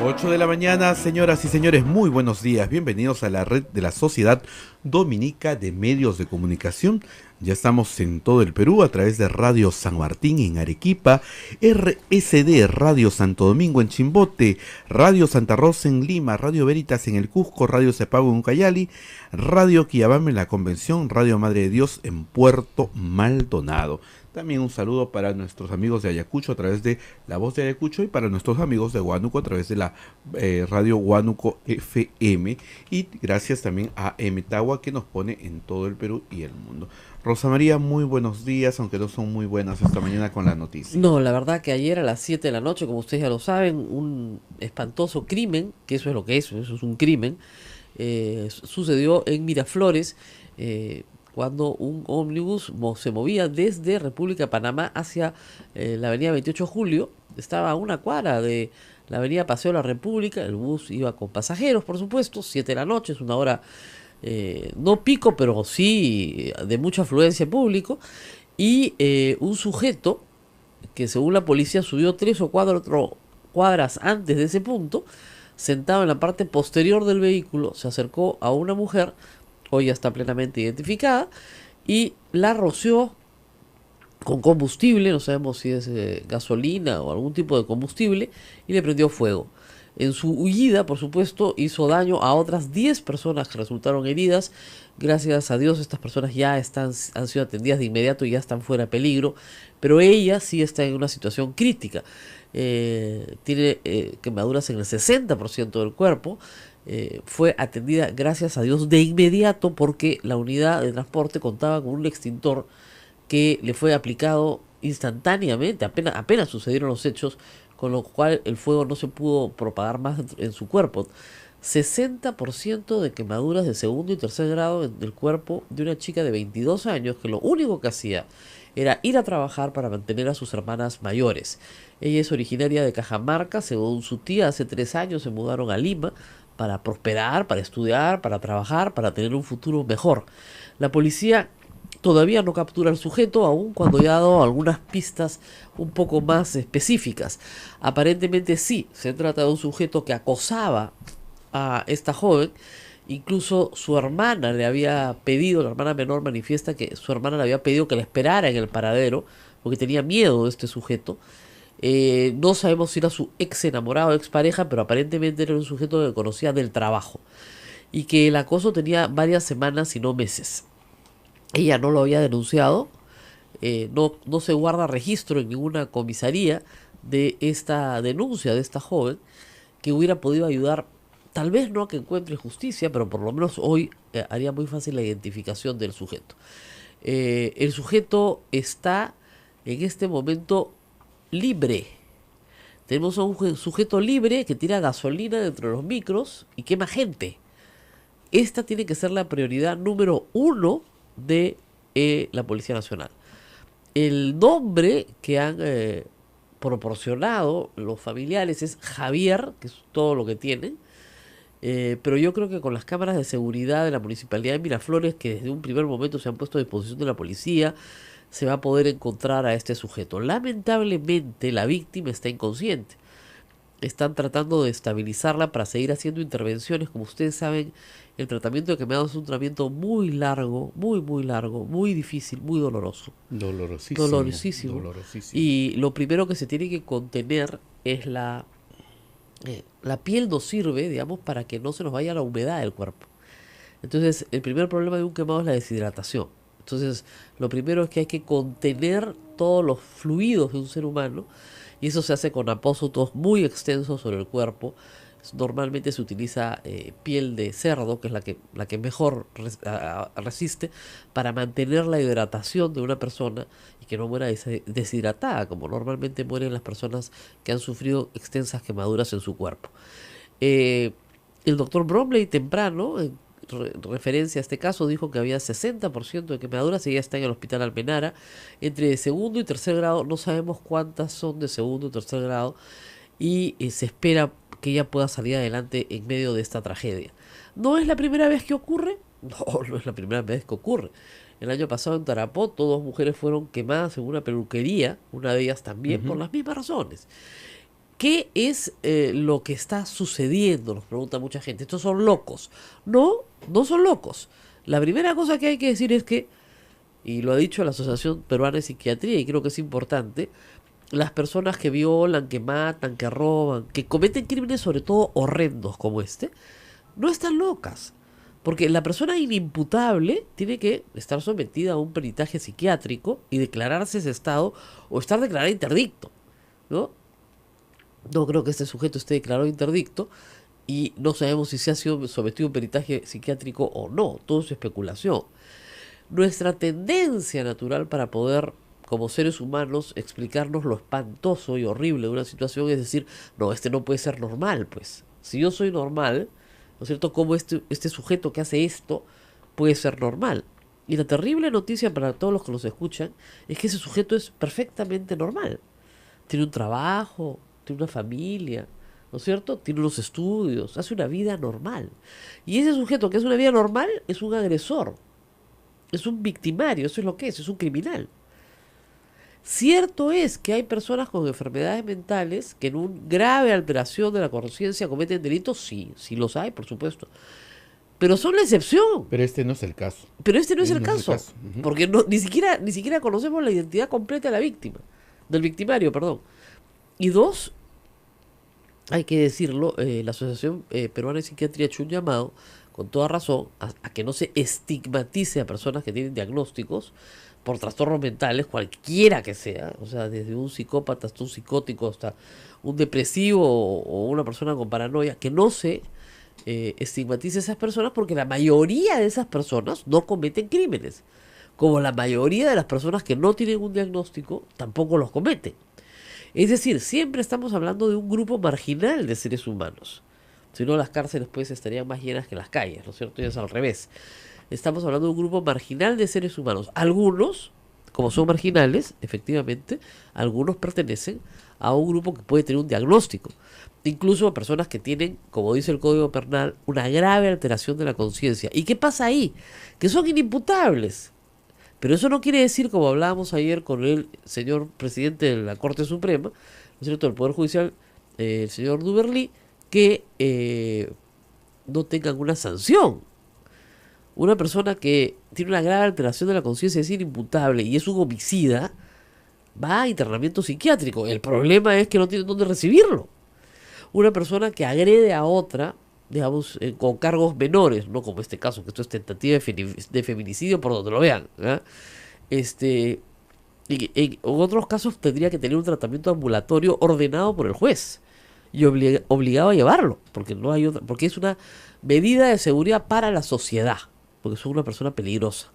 8 de la mañana, señoras y señores, muy buenos días. Bienvenidos a la red de la Sociedad Dominica de Medios de Comunicación. Ya estamos en todo el Perú a través de Radio San Martín en Arequipa, RSD Radio Santo Domingo en Chimbote, Radio Santa Rosa en Lima, Radio Veritas en el Cusco, Radio Cepago en Ucayali, Radio Quillabamba en la Convención, Radio Madre de Dios en Puerto Maldonado. También un saludo para nuestros amigos de Ayacucho a través de La Voz de Ayacucho y para nuestros amigos de Huánuco a través de la Radio Huánuco FM. Y gracias también a Emetagua que nos pone en todo el Perú y el mundo. Rosa María, muy buenos días, aunque no son muy buenas esta mañana con la noticia. No, la verdad que ayer a las 7 de la noche, como ustedes ya lo saben, un espantoso crimen, que eso es lo que es, eso es un crimen, sucedió en Miraflores, cuando un ómnibus se movía desde República de Panamá hacia la avenida 28 de Julio. Estaba a una cuadra de la avenida Paseo de la República. El bus iba con pasajeros, por supuesto, 7 de la noche, es una hora no pico, pero sí de mucha afluencia público. Y un sujeto que, según la policía, subió 3 o 4 cuadras antes de ese punto, sentado en la parte posterior del vehículo, se acercó a una mujer, hoy ya está plenamente identificada, y la roció con combustible, no sabemos si es gasolina o algún tipo de combustible, y le prendió fuego. En su huida, por supuesto, hizo daño a otras 10 personas que resultaron heridas. Gracias a Dios, estas personas ya han sido atendidas de inmediato y ya están fuera de peligro, pero ella sí está en una situación crítica. Tiene quemaduras en el 60% del cuerpo. Fue atendida, gracias a Dios, de inmediato, porque la unidad de transporte contaba con un extintor que le fue aplicado instantáneamente, apenas sucedieron los hechos, con lo cual el fuego no se pudo propagar más en su cuerpo. 60% de quemaduras de segundo y tercer grado en el cuerpo de una chica de 22 años que lo único que hacía era ir a trabajar para mantener a sus hermanas mayores. Ella es originaria de Cajamarca. Según su tía, hace 3 años se mudaron a Lima para prosperar, para estudiar, para trabajar, para tener un futuro mejor. La policía todavía no captura al sujeto, aun cuando ya ha dado algunas pistas un poco más específicas. Aparentemente sí, se trata de un sujeto que acosaba a esta joven Incluso su hermana le había pedido, la hermana menor manifiesta que su hermana le había pedido que la esperara en el paradero porque tenía miedo de este sujeto. No sabemos si era su ex enamorado o ex pareja, pero aparentemente era un sujeto que conocía del trabajo y que el acoso tenía varias semanas y no meses. Ella no lo había denunciado, no se guarda registro en ninguna comisaría de esta denuncia de esta joven que hubiera podido ayudar, tal vez no a que encuentre justicia, pero por lo menos hoy haría muy fácil la identificación del sujeto. El sujeto está en este momento libre. Tenemos a un sujeto libre que tira gasolina dentro de los micros y quema gente. Esta tiene que ser la prioridad número 1 de la Policía Nacional. El nombre que han proporcionado los familiares es Javier, que es todo lo que tienen, pero yo creo que con las cámaras de seguridad de la Municipalidad de Miraflores, que desde un primer momento se han puesto a disposición de la policía, se va a poder encontrar a este sujeto. Lamentablemente la víctima está inconsciente. Están tratando de estabilizarla para seguir haciendo intervenciones. Como ustedes saben, el tratamiento de quemados es un tratamiento muy largo, muy difícil, muy doloroso. Dolorosísimo. Dolorosísimo. Y lo primero que se tiene que contener es la piel nos sirve, digamos, para que no se nos vaya la humedad del cuerpo. Entonces, el primer problema de un quemado es la deshidratación. Entonces, lo primero es que hay que contener todos los fluidos de un ser humano, y eso se hace con apósitos muy extensos sobre el cuerpo. Normalmente se utiliza piel de cerdo, que es la que mejor resiste, para mantener la hidratación de una persona y que no muera deshidratada, como normalmente mueren las personas que han sufrido extensas quemaduras en su cuerpo. El doctor Bromley temprano, en referencia a este caso, dijo que había 60% de quemaduras y ella está en el hospital Almenara, entre segundo y tercer grado. No sabemos cuántas son de segundo y tercer grado, y se espera que ella pueda salir adelante en medio de esta tragedia. ¿No es la primera vez que ocurre? No es la primera vez que ocurre. El año pasado en Tarapoto 2 mujeres fueron quemadas en una peluquería, una de ellas también por las mismas razones. ¿Qué es lo que está sucediendo? Nos pregunta mucha gente. ¿Estos son locos? No son locos. La primera cosa que hay que decir es que, y lo ha dicho la Asociación Peruana de Psiquiatría, y creo que es importante, las personas que violan, que matan, que roban, que cometen crímenes sobre todo horrendos como este, no están locas. Porque la persona inimputable tiene que estar sometida a un peritaje psiquiátrico y declararse ese estado o estar declarada interdicto, ¿no? No creo que este sujeto esté declarado interdicto y no sabemos si se ha sido sometido a un peritaje psiquiátrico o no. Todo es especulación. Nuestra tendencia natural para poder, como seres humanos, explicarnos lo espantoso y horrible de una situación es decir, no, este no puede ser normal, pues. Si yo soy normal, ¿no es cierto?, ¿cómo este sujeto que hace esto puede ser normal? Y la terrible noticia para todos los que nos escuchan es que ese sujeto es perfectamente normal. Tiene un trabajo, tiene una familia, ¿no es cierto? Tiene unos estudios, hace una vida normal. Y ese sujeto que hace una vida normal es un agresor, es un victimario, eso es lo que es un criminal. Cierto es que hay personas con enfermedades mentales que en una grave alteración de la conciencia cometen delitos, sí los hay, por supuesto. Pero son la excepción. Pero este no es el caso. Pero este no es el caso. Porque ni siquiera conocemos la identidad completa de la víctima, del victimario, perdón. Y dos, hay que decirlo, la Asociación Peruana de Psiquiatría ha hecho un llamado, con toda razón, a que no se estigmatice a personas que tienen diagnósticos por trastornos mentales, cualquiera que sea, o sea, desde un psicópata hasta un psicótico, hasta un depresivo o una persona con paranoia, que no se estigmatice a esas personas, porque la mayoría de esas personas no cometen crímenes, como la mayoría de las personas que no tienen un diagnóstico tampoco los cometen. Es decir, siempre estamos hablando de un grupo marginal de seres humanos. Si no, las cárceles pues estarían más llenas que las calles, ¿no es cierto? Y es al revés. Estamos hablando de un grupo marginal de seres humanos. Algunos, como son marginales, efectivamente, algunos pertenecen a un grupo que puede tener un diagnóstico. Incluso a personas que tienen, como dice el Código Penal, una grave alteración de la conciencia. ¿Y qué pasa ahí? Que son inimputables. Pero eso no quiere decir, como hablábamos ayer con el señor presidente de la Corte Suprema, ¿no es cierto?, del Poder Judicial, el señor Duberly, que no tengan una sanción. Una persona que tiene una grave alteración de la conciencia, es inimputable y es un homicida, va a internamiento psiquiátrico. El problema es que no tiene dónde recibirlo. Una persona que agrede a otra, digamos, con cargos menores, no como este caso, que esto es tentativa de feminicidio por donde lo vean, ¿eh? Y en otros casos tendría que tener un tratamiento ambulatorio ordenado por el juez y obligado a llevarlo, porque no hay otra, porque es una medida de seguridad para la sociedad, porque es una persona peligrosa.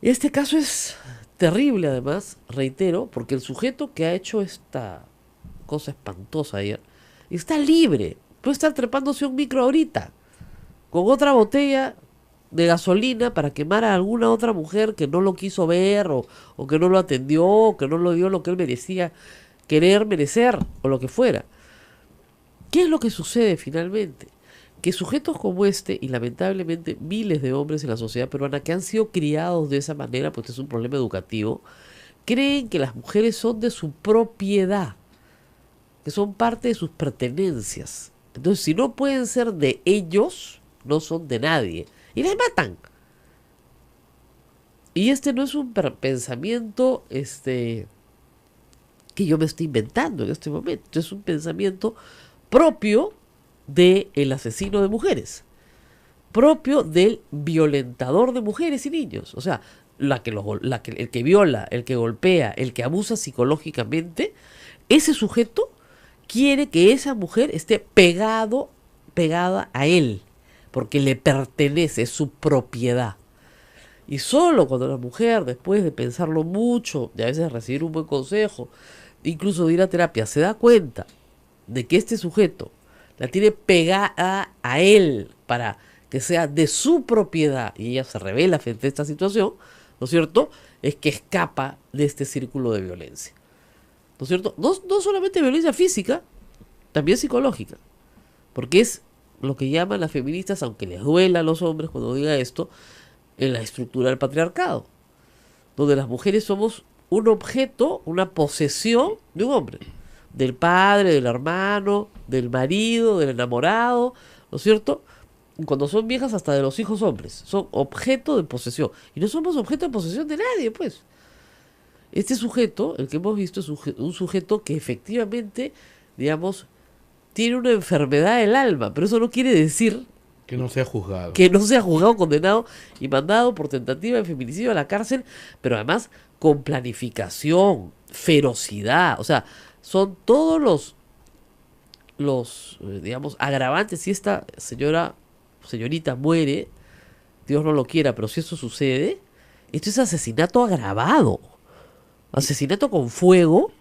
Este caso es terrible, además, reitero, porque el sujeto que ha hecho esta cosa espantosa ayer está libre, puede estar trepándose un micro ahorita con otra botella de gasolina para quemar a alguna otra mujer que no lo quiso ver o que no lo atendió, o que no le dio lo que él merecía querer, merecer o lo que fuera. ¿Qué es lo que sucede finalmente? Que sujetos como este, y lamentablemente miles de hombres en la sociedad peruana que han sido criados de esa manera, pues es un problema educativo, creen que las mujeres son de su propiedad, que son parte de sus pertenencias. Entonces, si no pueden ser de ellos, no son de nadie. Y les matan. Y este no es un pensamiento que yo me estoy inventando en este momento. Es un pensamiento propio del asesino de mujeres, propio del violentador de mujeres y niños. O sea, el que viola, el que golpea, el que abusa psicológicamente, ese sujeto quiere que esa mujer esté pegada a él, porque le pertenece, es su propiedad. Y solo cuando la mujer, después de pensarlo mucho, y a veces recibir un buen consejo, incluso de ir a terapia, se da cuenta de que este sujeto la tiene pegada a él para que sea de su propiedad, y ella se revela frente a esta situación, ¿no es cierto?, es que escapa de este círculo de violencia. ¿No es cierto? No solamente violencia física, también psicológica, porque es lo que llaman las feministas, aunque les duela a los hombres cuando diga esto, en la estructura del patriarcado, donde las mujeres somos un objeto, una posesión de un hombre, del padre, del hermano, del marido, del enamorado, ¿no es cierto? Cuando son viejas, hasta de los hijos hombres, son objeto de posesión, y no somos objeto de posesión de nadie, pues. Este sujeto, el que hemos visto, es un sujeto que efectivamente, digamos, tiene una enfermedad del alma, pero eso no quiere decir que no sea juzgado. Que no sea juzgado, condenado y mandado por tentativa de feminicidio a la cárcel, pero además con planificación, ferocidad. O sea, son todos los digamos, agravantes. Si esta señorita muere, Dios no lo quiera, pero si eso sucede, esto es asesinato agravado. Asesinato con fuego,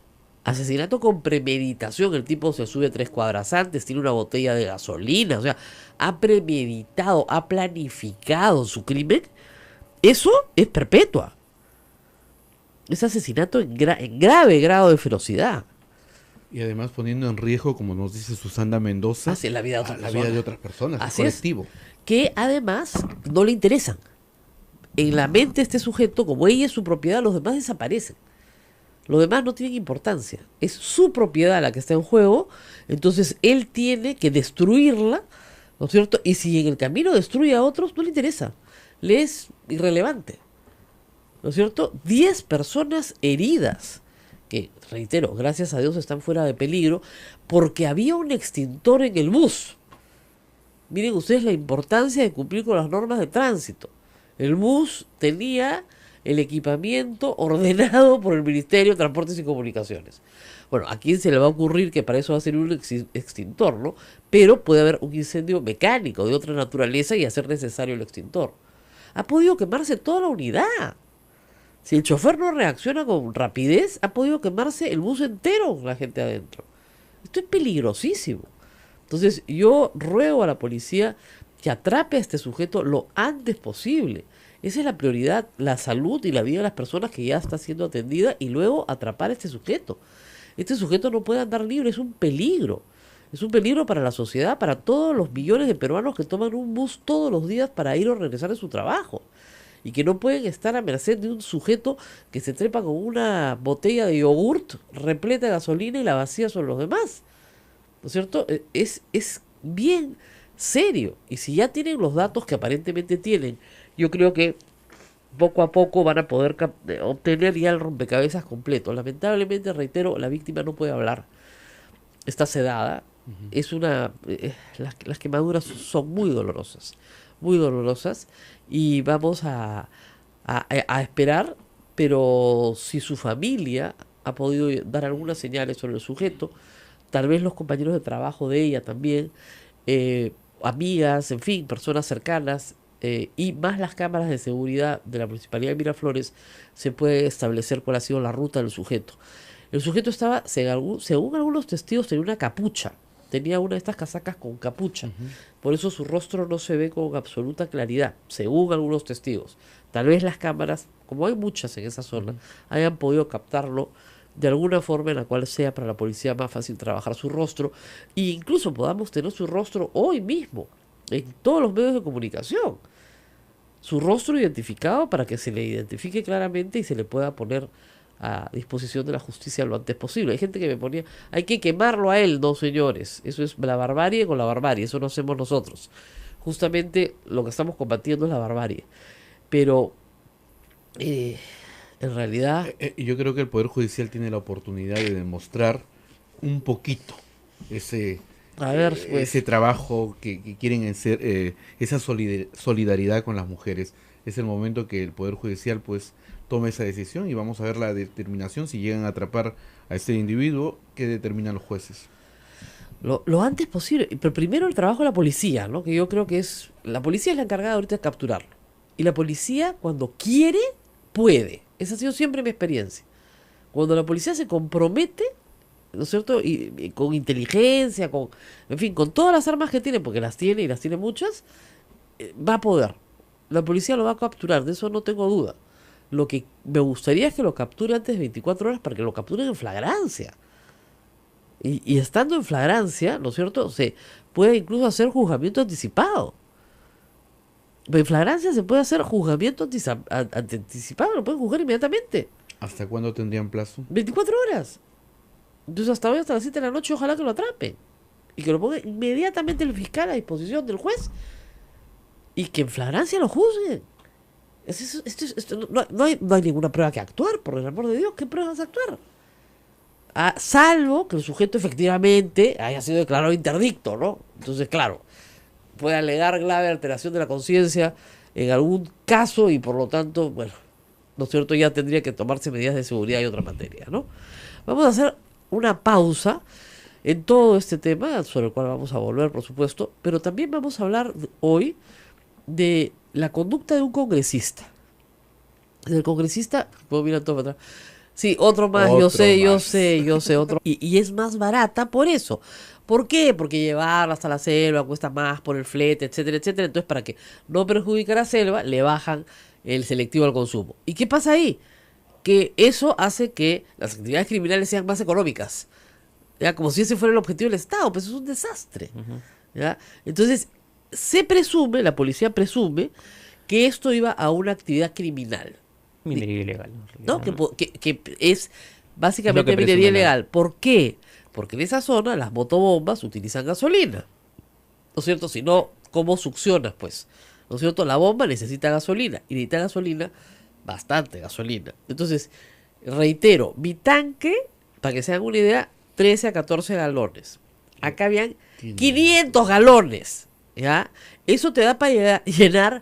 asesinato con premeditación. El tipo se sube 3 cuadras antes, tiene una botella de gasolina, o sea, ha premeditado, ha planificado su crimen. Eso es perpetua. Es asesinato en grave grado de ferocidad. Y además poniendo en riesgo, como nos dice Susana Mendoza, la vida de otras personas, Así el colectivo. Que además no le interesan. En la mente de este sujeto, como ella es su propiedad, los demás desaparecen. Los demás no tienen importancia. Es su propiedad la que está en juego. Entonces él tiene que destruirla, ¿no es cierto? Y si en el camino destruye a otros, no le interesa. Le es irrelevante, ¿no es cierto? 10 personas heridas, que, reitero, gracias a Dios están fuera de peligro, porque había un extintor en el bus. Miren ustedes la importancia de cumplir con las normas de tránsito. El bus tenía el equipamiento ordenado por el Ministerio de Transportes y Comunicaciones. Bueno, ¿a quién se le va a ocurrir que para eso va a ser un extintor, no? Pero puede haber un incendio mecánico de otra naturaleza y hacer necesario el extintor. Ha podido quemarse toda la unidad. Si el chofer no reacciona con rapidez, ha podido quemarse el bus entero con la gente adentro. Esto es peligrosísimo. Entonces yo ruego a la policía que atrape a este sujeto lo antes posible. Esa es la prioridad, la salud y la vida de las personas que ya está siendo atendida, y luego atrapar a este sujeto. Este sujeto no puede andar libre, es un peligro. Es un peligro para la sociedad, para todos los millones de peruanos que toman un bus todos los días para ir o regresar de su trabajo. Y que no pueden estar a merced de un sujeto que se trepa con una botella de yogurt repleta de gasolina y la vacía sobre los demás. ¿No es cierto? Es bien serio. Y si ya tienen los datos que aparentemente tienen, yo creo que poco a poco van a poder obtener ya el rompecabezas completo. Lamentablemente, reitero, la víctima no puede hablar. Está sedada. Es las quemaduras son muy dolorosas, y vamos a esperar, pero si su familia ha podido dar algunas señales sobre el sujeto, tal vez los compañeros de trabajo de ella también, amigas, en fin, personas cercanas, y más las cámaras de seguridad de la Municipalidad de Miraflores, se puede establecer cuál ha sido la ruta del sujeto. El sujeto estaba, según algunos testigos, tenía una capucha, tenía una de estas casacas con capucha, por eso su rostro no se ve con absoluta claridad, según algunos testigos. Tal vez las cámaras, como hay muchas en esa zona, hayan podido captarlo de alguna forma en la cual sea para la policía más fácil trabajar su rostro, e incluso podamos tener su rostro hoy mismo en todos los medios de comunicación, su rostro identificado para que se le identifique claramente y se le pueda poner a disposición de la justicia lo antes posible. Hay gente que me ponía, hay que quemarlo a él. No, señores, eso es la barbarie con la barbarie, eso no hacemos nosotros. Justamente lo que estamos combatiendo es la barbarie, pero en realidad Yo creo que el Poder Judicial tiene la oportunidad de demostrar un poquito ese a ver, pues, ese trabajo que quieren hacer, esa solidaridad con las mujeres. Es el momento que el Poder Judicial pues tome esa decisión, y vamos a ver la determinación si llegan a atrapar a este individuo, que determinan los jueces. lo antes posible. Pero primero el trabajo de la policía, ¿no? Que yo creo que la policía es la encargada ahorita de capturarlo. Y la policía, cuando quiere, puede. Esa ha sido siempre mi experiencia. Cuando la policía se compromete, ¿no es cierto? Y con inteligencia, en fin, con todas las armas que tiene, porque las tiene y las tiene muchas, va a poder. La policía lo va a capturar, de eso no tengo duda. Lo que me gustaría es que lo capture antes de 24 horas, para que lo capturen en flagrancia. Y estando en flagrancia, ¿no es cierto?, se puede incluso hacer juzgamiento anticipado. En flagrancia se puede hacer juzgamiento anticipado, lo pueden juzgar inmediatamente. ¿Hasta cuándo tendrían plazo? 24 horas. Entonces hasta hoy, hasta las 7 de la noche, ojalá que lo atrapen. Y que lo ponga inmediatamente el fiscal a disposición del juez. Y que en flagrancia lo juzguen. No hay ninguna prueba que actuar, por el amor de Dios. ¿Qué pruebas a actuar? Salvo que el sujeto efectivamente haya sido declarado interdicto, ¿no? Entonces, claro, puede alegar grave alteración de la conciencia en algún caso, y por lo tanto, bueno, ¿no es cierto?, ya tendría que tomarse medidas de seguridad y otra materia, ¿no? Vamos a hacer una pausa en todo este tema, sobre el cual vamos a volver, por supuesto, pero también vamos a hablar hoy de la conducta de un congresista. Del congresista, puedo mirar todo para atrás. Sí, otro más, yo sé, otro. Y es más barata por eso. ¿Por qué? Porque llevarla hasta la selva cuesta más por el flete, etcétera, etcétera. Entonces, para que no perjudique a la selva, le bajan el selectivo al consumo. ¿Y qué pasa ahí? Que eso hace que las actividades criminales sean más económicas. ¿Ya? Como si ese fuera el objetivo del Estado, pues es un desastre. ¿Ya? Entonces, la policía presume que esto iba a una actividad criminal. Minería ilegal. ¿No? Que es básicamente minería ilegal. ¿Por qué? Porque en esa zona las motobombas utilizan gasolina. ¿No es cierto? Si no, ¿cómo succionas, pues? ¿No es cierto? La bomba necesita gasolina. Y necesita gasolina, bastante gasolina. Entonces, reitero, mi tanque, para que se hagan una idea, 13 a 14 galones. Acá habían 500 galones. ¿Ya? Eso te da para llenar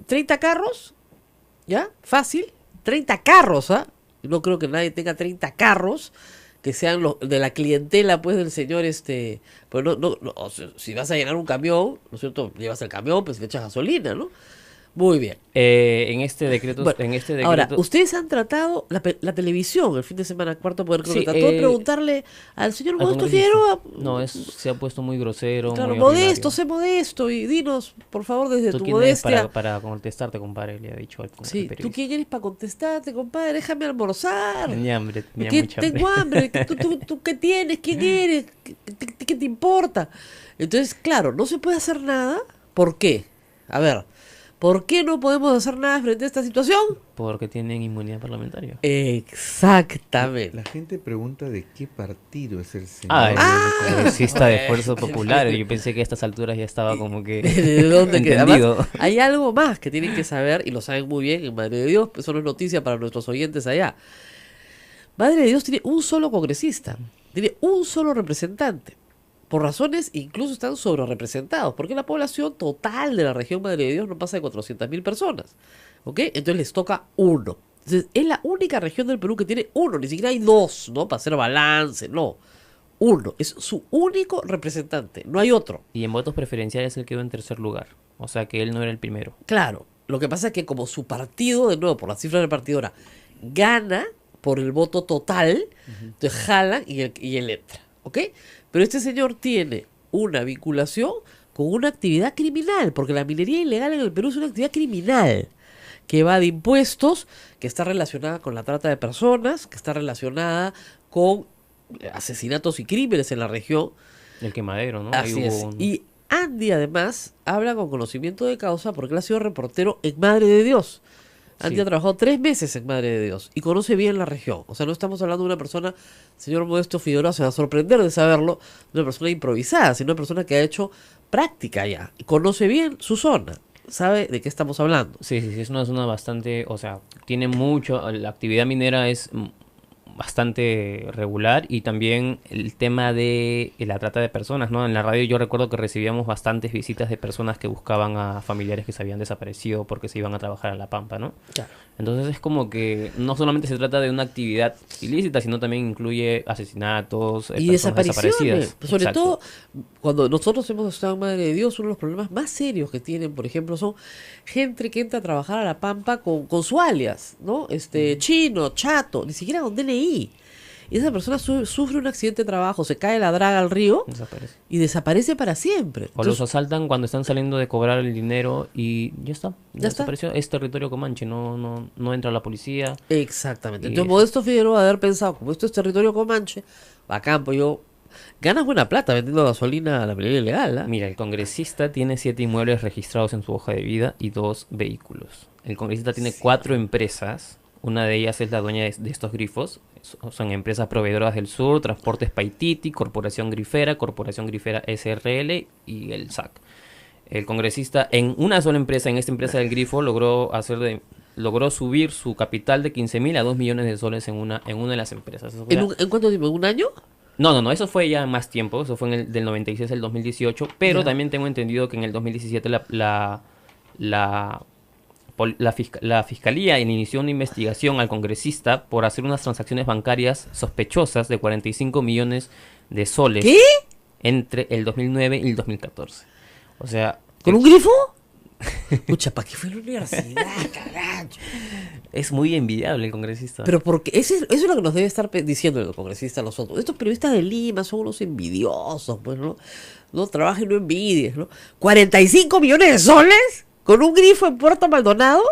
30 carros. ¿Ya? Fácil. 30 carros, ¿ah? No creo que nadie tenga 30 carros que sean de la clientela, pues, del señor, pues o sea, si vas a llenar un camión, ¿no es cierto? Llevas el camión, pues le echas gasolina, ¿no? Muy bien. En este decreto... Ahora, ustedes han tratado la televisión el fin de semana, Cuarto Poder, creo que trató de preguntarle al señor Modesto Figueroa. No, se ha puesto muy grosero. Claro, muy Modesto, sé modesto, y dinos, por favor, desde tu modestia. Para contestarte, compadre, le ha dicho al Sí, ¿tú quién eres para contestarte, compadre? Déjame almorzar. Tenía hambre, tenía mucha hambre. Tengo hambre. ¿Tú qué tienes? ¿Quién eres? ¿Qué te importa? Entonces, claro, no se puede hacer nada. ¿Por qué? A ver, ¿Por qué no podemos hacer nada frente a esta situación? Porque tienen inmunidad parlamentaria. Exactamente. La gente pregunta de qué partido es el señor. El congresista de Fuerza Popular. Yo pensé que a estas alturas ya estaba como que ¿De dónde queda? entendido. Además, hay algo más que tienen que saber, y lo saben muy bien en Madre de Dios, eso no es noticia para nuestros oyentes allá. Madre de Dios tiene un solo congresista, tiene un solo representante. Por razones, incluso están sobrerepresentados, porque la población total de la región Madre de Dios no pasa de 400.000 personas. ¿Ok? Entonces les toca uno. Entonces, es la única región del Perú que tiene uno, ni siquiera hay dos, ¿no? Para hacer balance, no. Uno, es su único representante, no hay otro. Y en votos preferenciales él quedó en tercer lugar. O sea que él no era el primero. Claro, lo que pasa es que como su partido, de nuevo, por la cifra repartidora, gana por el voto total, entonces jalan y él entra, ¿ok? Pero este señor tiene una vinculación con una actividad criminal, porque la minería ilegal en el Perú es una actividad criminal que va de impuestos, que está relacionada con la trata de personas, que está relacionada con asesinatos y crímenes en la región. El quemadero, ¿no? Así Ahí es. hubo un- Y Andy además habla con conocimiento de causa porque él ha sido reportero en Madre de Dios. Andy Sí. ha trabajado 3 meses en Madre de Dios y conoce bien la región. O sea, no estamos hablando de una persona, señor Modesto Figueroa se va a sorprender de saberlo, de una persona improvisada, sino una persona que ha hecho práctica ya. Y conoce bien su zona, sabe de qué estamos hablando. Sí, sí, sí, es una zona bastante, o sea, tiene mucho, la actividad minera es bastante regular y también el tema de la trata de personas, ¿no? En la radio yo recuerdo que recibíamos bastantes visitas de personas que buscaban a familiares que se habían desaparecido porque se iban a trabajar a La Pampa, ¿no? Claro. Entonces es como que no solamente se trata de una actividad ilícita, sino también incluye asesinatos, Y personas desapariciones. Sobre Exacto. todo, cuando nosotros hemos estado en Madre de Dios, uno de los problemas más serios que tienen, por ejemplo, son gente que entra a trabajar a La Pampa con su alias, ¿no? Chino, chato, ni siquiera con DNI. Y esa persona sufre un accidente de trabajo, se cae la draga al río Desaparece. y desaparece para siempre. O los Entonces, asaltan cuando están saliendo de cobrar el dinero y ya está. Ya está. Desapareció. Es territorio comanche, no entra la policía. exactamente. Y Entonces, eso. Modesto Figueroa haber pensado, como esto es territorio comanche, bacán, pues yo... Ganas buena plata vendiendo gasolina a la minería ilegal, ¿ah? Mira, el congresista tiene 7 inmuebles registrados en su hoja de vida y 2 vehículos. El congresista tiene 4 empresas. Una de ellas es la dueña de estos grifos. Son empresas proveedoras del sur, Transportes Paititi, Corporación Grifera SRL y el SAC. El congresista en una sola empresa, en esta empresa del grifo, logró subir su capital de 15.000 a 2 millones de soles en una de las empresas. Eso fue ¿En cuánto tiempo? ¿En un año? No, eso fue ya más tiempo, eso fue del 96 al 2018, pero Ya. también tengo entendido que en el 2017 la fiscalía inició una investigación al congresista por hacer unas transacciones bancarias sospechosas de 45 millones de soles ¿Qué? entre el 2009 y el 2014. O sea, ¿Con un grifo? Pucha, ¿para qué fue a la universidad, carajo? es muy envidiable el congresista. Pero porque eso es lo que nos debe estar diciendo el congresista a nosotros. Estos periodistas de Lima son unos envidiosos, pues, ¿no? No trabajen, no envidies, ¿no? ¿45 millones de soles? ¿Con un grifo en Puerto Maldonado?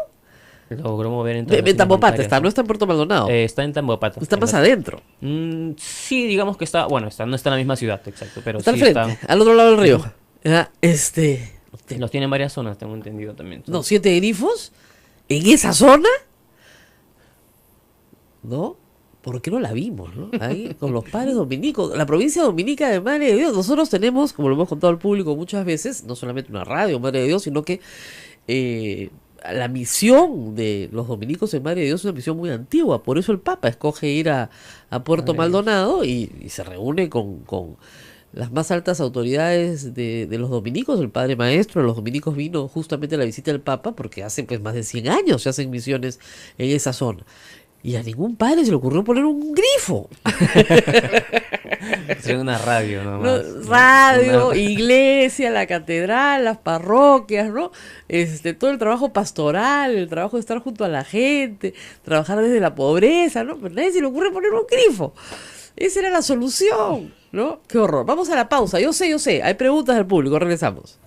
Logró mover en En transacciones Tambopata bancarias, está, no está en Puerto Maldonado. está en Tambopata. Está en más la- adentro. Sí, digamos que está, bueno, no está en la misma ciudad, exacto, pero Está al sí frente, está. al otro lado del río. Ah, Los tiene en varias zonas, tengo entendido también. No, 7 grifos en esa zona. ¿No? ¿Por qué no la vimos, no? Ahí con los padres dominicos. La provincia dominica de Madre de Dios. Nosotros tenemos, como lo hemos contado al público muchas veces, no solamente una radio Madre de Dios, sino que la misión de los dominicos en Madre de Dios es una misión muy antigua. Por eso el Papa escoge ir a Puerto Maldonado y se reúne con las más altas autoridades de los dominicos. El padre maestro de los dominicos vino justamente a la visita del Papa porque hace pues más de 100 años se hacen misiones en esa zona. Y a ningún padre se le ocurrió poner un grifo. Sería una radio ¿No? nomás. Radio, Una- iglesia, la catedral, las parroquias, ¿no? Todo el trabajo pastoral, el trabajo de estar junto a la gente, trabajar desde la pobreza, ¿no? Pero nadie se le ocurre poner un grifo. Esa era la solución, ¿no? Qué horror. Vamos a la pausa. Yo sé. Hay preguntas del público. Regresamos.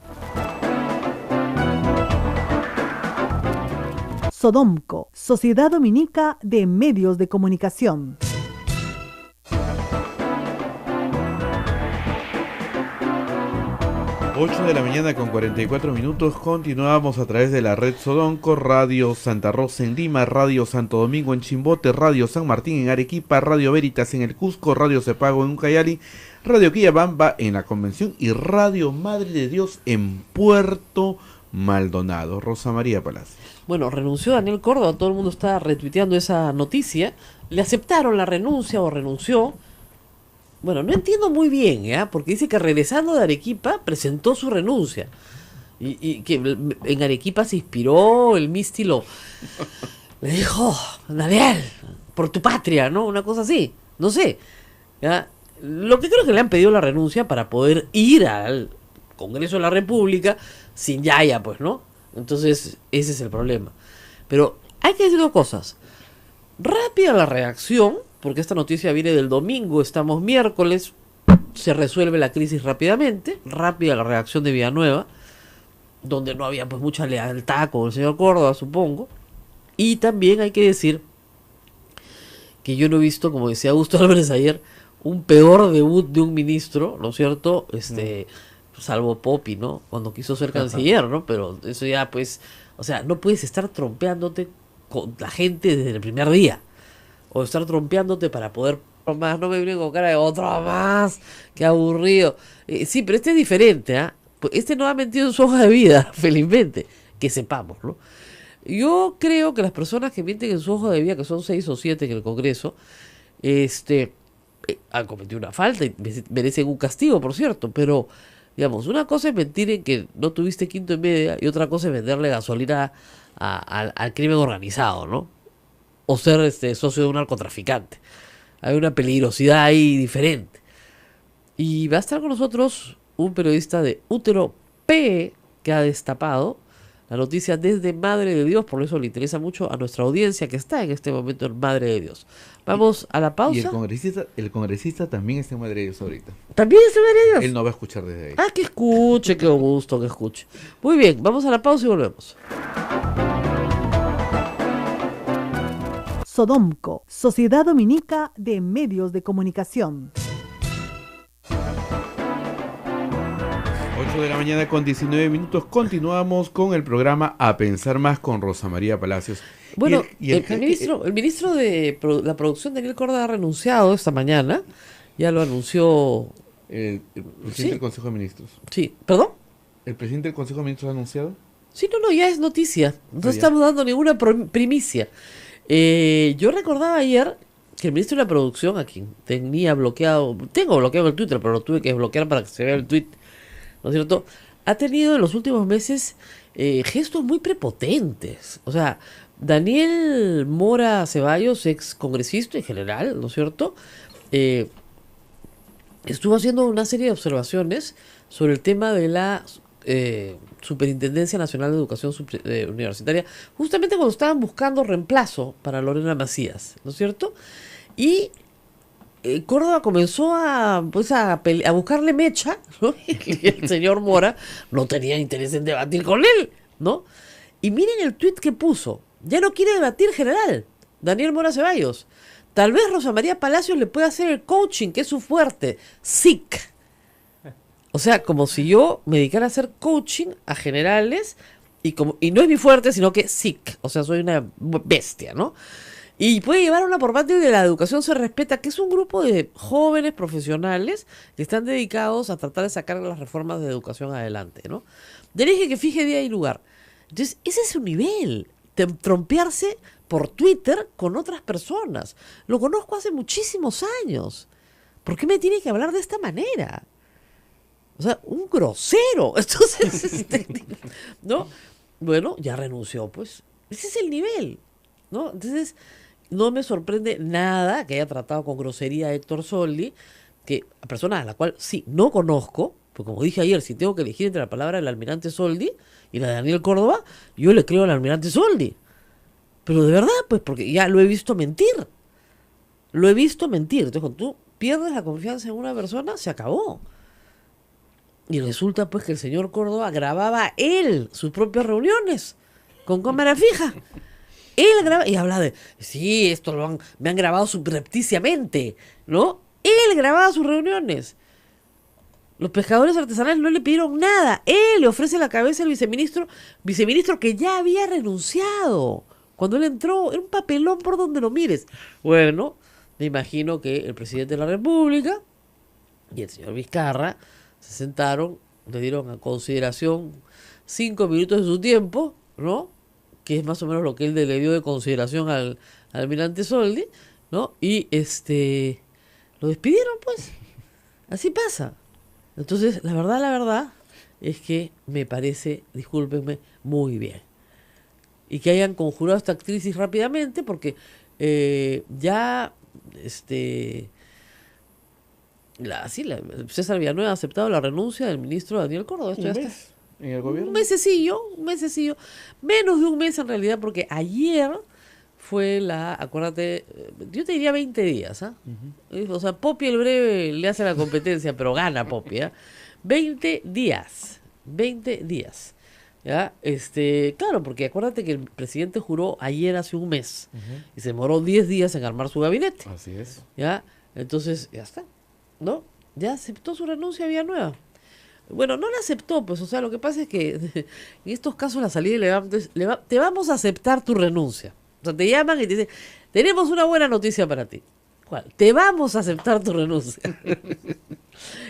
Sodomco, Sociedad Dominica de Medios de Comunicación. 8 de la mañana con 44 minutos. Continuamos a través de la red Sodonco, Radio Santa Rosa en Lima, Radio Santo Domingo en Chimbote, Radio San Martín en Arequipa, Radio Veritas en el Cusco, Radio Cepago en Ucayali, Radio Quillabamba en la Convención y Radio Madre de Dios en Puerto Maldonado. Rosa María Palacio. Bueno, renunció Daniel Córdoba, todo el mundo está retuiteando esa noticia. Le aceptaron la renuncia o renunció. Bueno, no entiendo muy bien, porque dice que regresando de Arequipa presentó su renuncia. Y que en Arequipa se inspiró, el Misti le dijo, Daniel, por tu patria, ¿no? Una cosa así, no sé. ¿Ya? Lo que creo es que le han pedido la renuncia para poder ir al Congreso de la República sin Yaya, pues, ¿no? Entonces, ese es el problema. Pero hay que decir dos cosas. Rápida la reacción, porque esta noticia viene del domingo, estamos miércoles, se resuelve la crisis rápidamente. Rápida la reacción de Villanueva, donde no había pues mucha lealtad con el señor Córdoba, supongo. Y también hay que decir que yo no he visto, como decía Augusto Álvarez ayer, un peor debut de un ministro, ¿no es cierto? Salvo Popi, ¿no? Cuando quiso ser canciller, ¿no? Pero eso ya, pues, o sea, no puedes estar trompeándote con la gente desde el primer día. O estar trompeándote para poder más, no me viene con cara de otro más, qué aburrido. Sí, pero este es diferente, ¿ah? Este no ha mentido en su hoja de vida, felizmente, que sepamos, ¿no? Yo creo que las personas que mienten en su hoja de vida, que son 6 o 7 en el Congreso, han cometido una falta y merecen un castigo, por cierto, pero digamos, una cosa es mentir en que no tuviste quinto en media y otra cosa es venderle gasolina al crimen organizado, ¿no? O ser socio de un narcotraficante. Hay una peligrosidad ahí diferente. Y va a estar con nosotros un periodista de Útero P que ha destapado la noticia desde Madre de Dios, por eso le interesa mucho a nuestra audiencia que está en este momento en Madre de Dios. Vamos a la pausa. Y el congresista también está en Madre de Dios ahorita. ¿También está en Madre de Dios? Él no va a escuchar desde ahí. Que escuche, qué gusto que escuche. Muy bien, vamos a la pausa y volvemos. Sodomco, Sociedad Dominica de Medios de Comunicación. 8 de la mañana con 19 minutos. Continuamos con el programa A Pensar Más con Rosa María Palacios. Bueno, el ministro de la producción, Daniel Córdoba, ha renunciado esta mañana. Ya lo anunció el presidente del Consejo de Ministros. Sí, ¿perdón? ¿El presidente del Consejo de Ministros ha anunciado? Sí, no, ya es noticia. No estamos dando ninguna primicia. Yo recordaba ayer que el ministro de la producción, a quien tengo bloqueado el Twitter, pero lo tuve que desbloquear para que se vea el tweet, ¿no es cierto? Ha tenido en los últimos meses gestos muy prepotentes. O sea, Daniel Mora Ceballos, ex congresista en general, ¿no es cierto? Estuvo haciendo una serie de observaciones sobre el tema de la Superintendencia Nacional de Educación Universitaria, justamente cuando estaban buscando reemplazo para Lorena Macías, ¿no es cierto? Y Córdoba comenzó a buscarle mecha, ¿no? Y el señor Mora no tenía interés en debatir con él, ¿no? Y miren el tuit que puso. Ya no quiere debatir, general, Daniel Mora Ceballos. Tal vez Rosa María Palacios le pueda hacer el coaching, que es su fuerte. SIC. O sea, como si yo me dedicara a hacer coaching a generales y no es mi fuerte, sino que SIC. O sea, soy una bestia, ¿no? Y puede llevar una por parte de la educación se respeta, que es un grupo de jóvenes profesionales que están dedicados a tratar de sacar las reformas de educación adelante, ¿no? Ya dije que fije día y lugar. Entonces, ese es su nivel, de trompearse por Twitter con otras personas. Lo conozco hace muchísimos años. ¿Por qué me tiene que hablar de esta manera? O sea, un grosero. Entonces, ¿no? Bueno, ya renunció, pues. Ese es el nivel, ¿no? Entonces, no me sorprende nada que haya tratado con grosería a Héctor Soldi, que a persona a la cual sí, no conozco, porque como dije ayer, si tengo que elegir entre la palabra del almirante Soldi y la de Daniel Córdoba, yo le creo al almirante Soldi. Pero de verdad, pues, porque ya lo he visto mentir. Lo he visto mentir. Entonces, cuando tú pierdes la confianza en una persona, se acabó. Y resulta, pues, que el señor Córdoba grababa él sus propias reuniones con cámara fija. Él graba y habla de, sí, esto me han grabado subrepticiamente, ¿no? Él grababa sus reuniones. Los pescadores artesanales no le pidieron nada. Él le ofrece la cabeza al viceministro que ya había renunciado. Cuando él entró, era un papelón por donde lo mires. Bueno, me imagino que el presidente de la República y el señor Vizcarra se sentaron, le dieron a consideración 5 minutos de su tiempo, ¿no? Que es más o menos lo que él le dio de consideración al almirante Soldi, ¿no? Y lo despidieron, pues. Así pasa. Entonces, la verdad es que me parece, discúlpenme, muy bien. Y que hayan conjurado esta crisis rápidamente, porque ya César Villanueva ha aceptado la renuncia del ministro Daniel Córdoba. Esto ya está. ¿En el gobierno? Un mesecillo, menos de un mes en realidad, porque ayer fue acuérdate, yo te diría 20 días, ¿ah? O sea, Popi el breve le hace la competencia, pero gana Popi, ¿ah? 20 días, ¿ya? Claro, porque acuérdate que el presidente juró ayer hace un mes, y se demoró 10 días en armar su gabinete. Así es. ¿Ya? Entonces, ya está, ¿no? Ya aceptó su renuncia a Villanueva. Bueno, no la aceptó, pues, o sea, lo que pasa es que en estos casos la salida ilegal te vamos a aceptar tu renuncia. O sea, te llaman y te dicen, tenemos una buena noticia para ti. ¿Cuál? Te vamos a aceptar tu renuncia.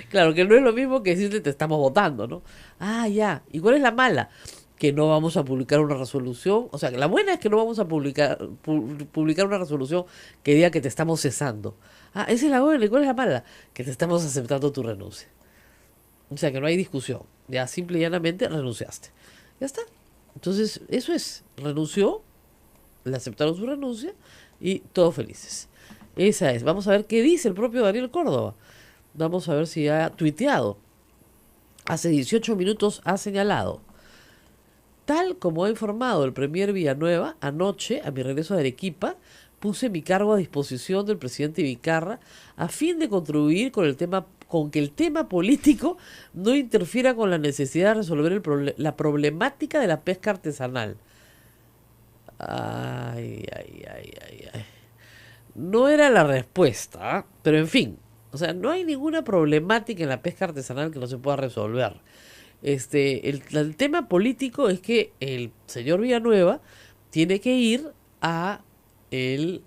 Claro, que no es lo mismo que decirte te estamos votando, ¿no? Ah, ya. ¿Y cuál es la mala? Que no vamos a publicar una resolución. O sea, que la buena es que no vamos a publicar una resolución que diga que te estamos cesando. Ah, esa es la buena. ¿Y cuál es la mala? Que te estamos aceptando tu renuncia. O sea, que no hay discusión. Ya simple y llanamente renunciaste. Ya está. Entonces, eso es. Renunció, le aceptaron su renuncia y todos felices. Esa es. Vamos a ver qué dice el propio Daniel Córdoba. Vamos a ver si ha tuiteado. Hace 18 minutos ha señalado: tal como ha informado el premier Villanueva, anoche, a mi regreso de Arequipa, puse mi cargo a disposición del presidente Vizcarra a fin de contribuir con que el tema político no interfiera con la necesidad de resolver la problemática de la pesca artesanal. Ay. No era la respuesta, ¿eh? Pero en fin, o sea, no hay ninguna problemática en la pesca artesanal que no se pueda resolver. El tema político es que el señor Villanueva tiene que ir a el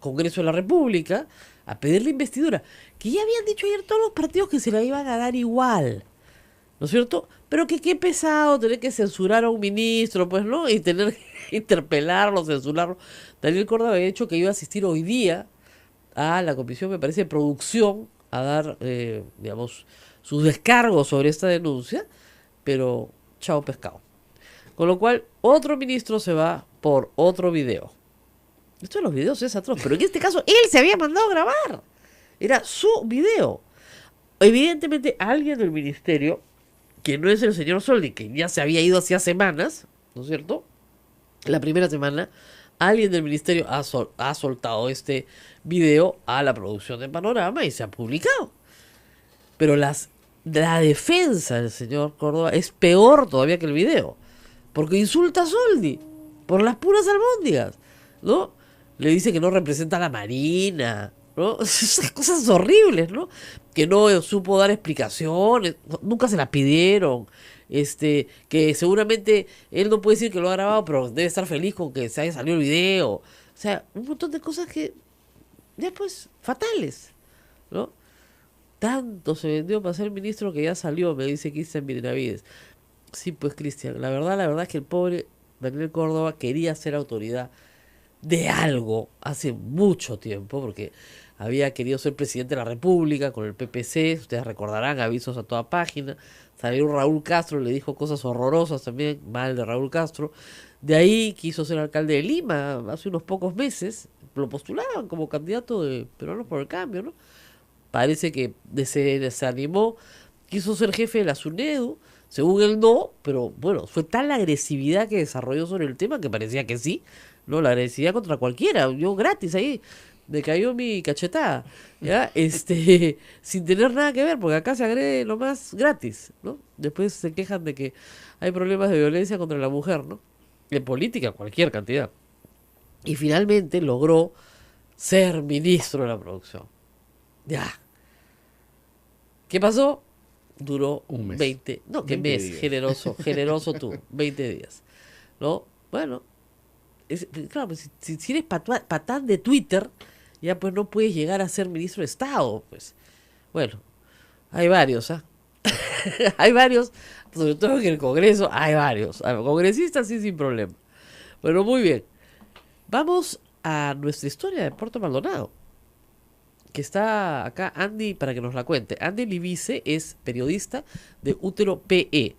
Congreso de la República a pedir la investidura, que ya habían dicho ayer todos los partidos que se la iban a dar igual, ¿no es cierto? Pero que qué pesado tener que censurar a un ministro, pues, ¿no? Y tener que interpelarlo, censurarlo. Daniel Córdoba había dicho que iba a asistir hoy día a la comisión, me parece, de producción, a dar, digamos, sus descargos sobre esta denuncia, pero chao pescado. Con lo cual, otro ministro se va por otro video. Esto de los videos es atroz, pero en este caso él se había mandado a grabar. Era su video. Evidentemente, alguien del ministerio, que no es el señor Soldi, que ya se había ido hacía semanas, ¿no es cierto? La primera semana, alguien del ministerio ha soltado este video a la producción de Panorama y se ha publicado. Pero la defensa del señor Córdoba es peor todavía que el video, porque insulta a Soldi por las puras albóndigas, ¿no? Le dice que no representa a la Marina, ¿no? Esas cosas horribles, ¿no? Que no supo dar explicaciones, nunca se la pidieron, que seguramente él no puede decir que lo ha grabado, pero debe estar feliz con que se haya salido el video. O sea, un montón de cosas que ya pues fatales, ¿no? Tanto se vendió para ser ministro que ya salió, me dice Cristian Benavides. Sí, pues Cristian, la verdad es que el pobre Daniel Córdoba quería ser autoridad de algo hace mucho tiempo, porque había querido ser presidente de la República con el PPC, ustedes recordarán, avisos a toda página. Salió Raúl Castro, le dijo cosas horrorosas también, mal de Raúl Castro. De ahí quiso ser alcalde de Lima hace unos pocos meses, lo postulaban como candidato de Peruanos por el Cambio, ¿no? Parece que se desanimó, quiso ser jefe de la SUNEDU, según él no, pero bueno, fue tal la agresividad que desarrolló sobre el tema que parecía que sí, ¿no? La agresividad contra cualquiera, yo gratis ahí, me cayó mi cachetada, ¿ya? Sin tener nada que ver, porque acá se agrede lo más gratis, ¿no? Después se quejan de que hay problemas de violencia contra la mujer, ¿no? En política, cualquier cantidad. Y finalmente logró ser ministro de la producción. Ya. ¿Qué pasó? duró Un mes. 20, no, ¿qué 20 mes? días. Generoso tú, 20 días. ¿No? Bueno, claro, pues, si eres patán de Twitter, ya pues no puedes llegar a ser ministro de Estado, pues. Bueno, hay varios, ¿ah? Hay varios, sobre todo en el Congreso, hay varios. Congresistas sí, sin problema. Bueno, muy bien. Vamos a nuestra historia de Puerto Maldonado, que está acá Andy para que nos la cuente. Andy Libice es periodista de Útero PE.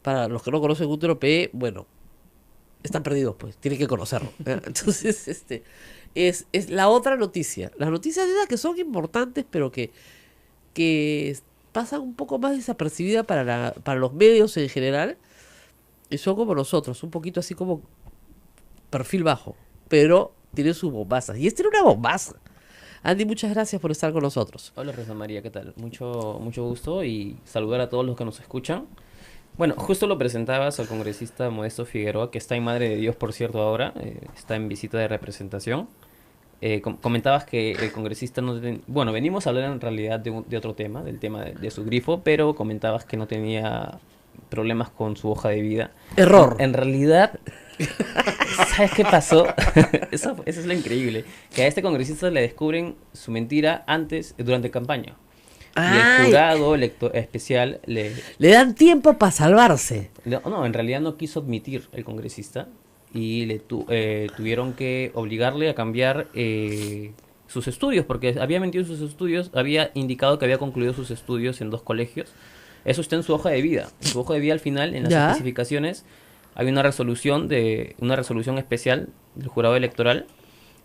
Para los que no conocen Útero PE, bueno, están perdidos, pues, tienen que conocerlo. Entonces, es la otra noticia. Las noticias de esas que son importantes, pero que pasan un poco más desapercibidas para los medios en general, y son como nosotros, un poquito así como perfil bajo, pero tiene sus bombazas. Y era una bombaza. Andy, muchas gracias por estar con nosotros. Hola Rosa María, ¿qué tal? Mucho gusto y saludar a todos los que nos escuchan. Bueno, justo lo presentabas al congresista Modesto Figueroa, que está en Madre de Dios, por cierto, ahora. Está en visita de representación. Comentabas que el congresista no bueno, venimos a hablar en realidad de otro tema, del tema de su grifo, pero comentabas que no tenía problemas con su hoja de vida. Error. En realidad, ¿sabes qué pasó? Eso es lo increíble, que a este congresista le descubren su mentira durante campaña. Y el Ay, jurado especial le dan tiempo para salvarse. no, en realidad no quiso admitir el congresista y tuvieron que obligarle a cambiar sus estudios, porque había mentido en sus estudios, había indicado que había concluido sus estudios en 2 colegios. Eso está en su hoja de vida. En su hoja de vida, al final, en las ¿Ya? especificaciones, hay una resolución especial del jurado electoral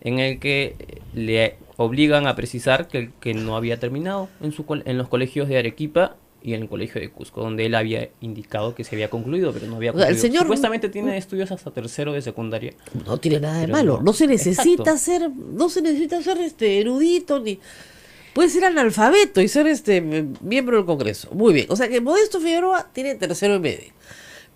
en el que le obligan a precisar que no había terminado en los colegios de Arequipa y en el colegio de Cusco, donde él había indicado que se había concluido, pero no había O sea, el concluido. señor- Supuestamente tiene estudios hasta 3º de secundaria. No tiene nada de Pero malo. no. No se necesita Exacto. ser erudito ni. Puede ser analfabeto y ser miembro del Congreso. Muy bien. O sea que Modesto Figueroa tiene 3º y medio.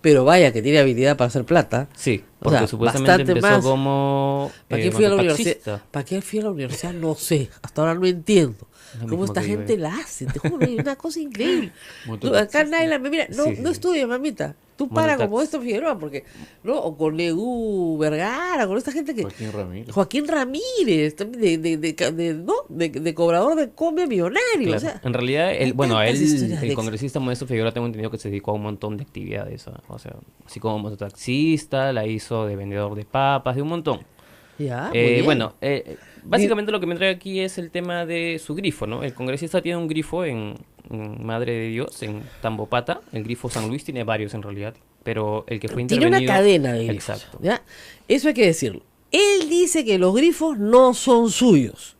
Pero vaya que tiene habilidad para hacer plata. Sí, O porque sea, supuestamente bastante empezó más. como ¿Para qué fui a la mototaxista. universidad? ¿Para qué fui a la universidad? No sé. Hasta ahora no entiendo. Lo ¿Cómo mismo esta que yo, gente la hace? Te juro, es una cosa increíble. Mototaxista. Acá Naila me mira. No, Sí, sí, no sí. estudia, mamita. Tú para con Mototaxi. Modesto Figueroa, porque, ¿no? O con Edu Vergara, con esta gente que. Joaquín Ramírez. Joaquín Ramírez, también ¿no? de cobrador de comia millonario. Claro. O sea, En realidad, hay bueno, tantas historias de el éxito. congresista Modesto Figueroa tengo entendido que se dedicó a un montón de actividades, o sea, así como mototaxista, la hizo de vendedor de papas, de un montón. ya, muy bien. Bueno, básicamente lo que me trae aquí es el tema de su grifo, ¿no? El congresista tiene un grifo en Madre de Dios, en Tambopata. El grifo San Luis tiene varios en realidad, pero el que fue Tiene una intervenido... cadena de grifos. Exacto. ¿Ya? Eso hay que decirlo. Él dice que los grifos no son suyos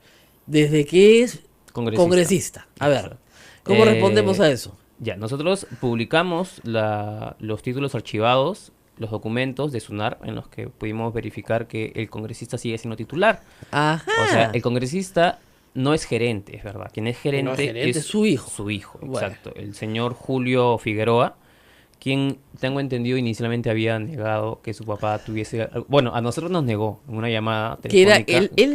desde que es congresista. A ver, Exacto. ¿cómo respondemos a eso? Ya, nosotros publicamos los títulos archivados, los documentos de SUNAR, en los que pudimos verificar que el congresista sigue siendo titular. Ajá. O sea, el congresista no es gerente, es verdad. Quien es gerente, No es gerente, es su hijo. Su hijo, Bueno. exacto. El señor Julio Figueroa, quien tengo entendido inicialmente había negado que su papá tuviese... Bueno, a nosotros nos negó en una llamada Que era telefónica. él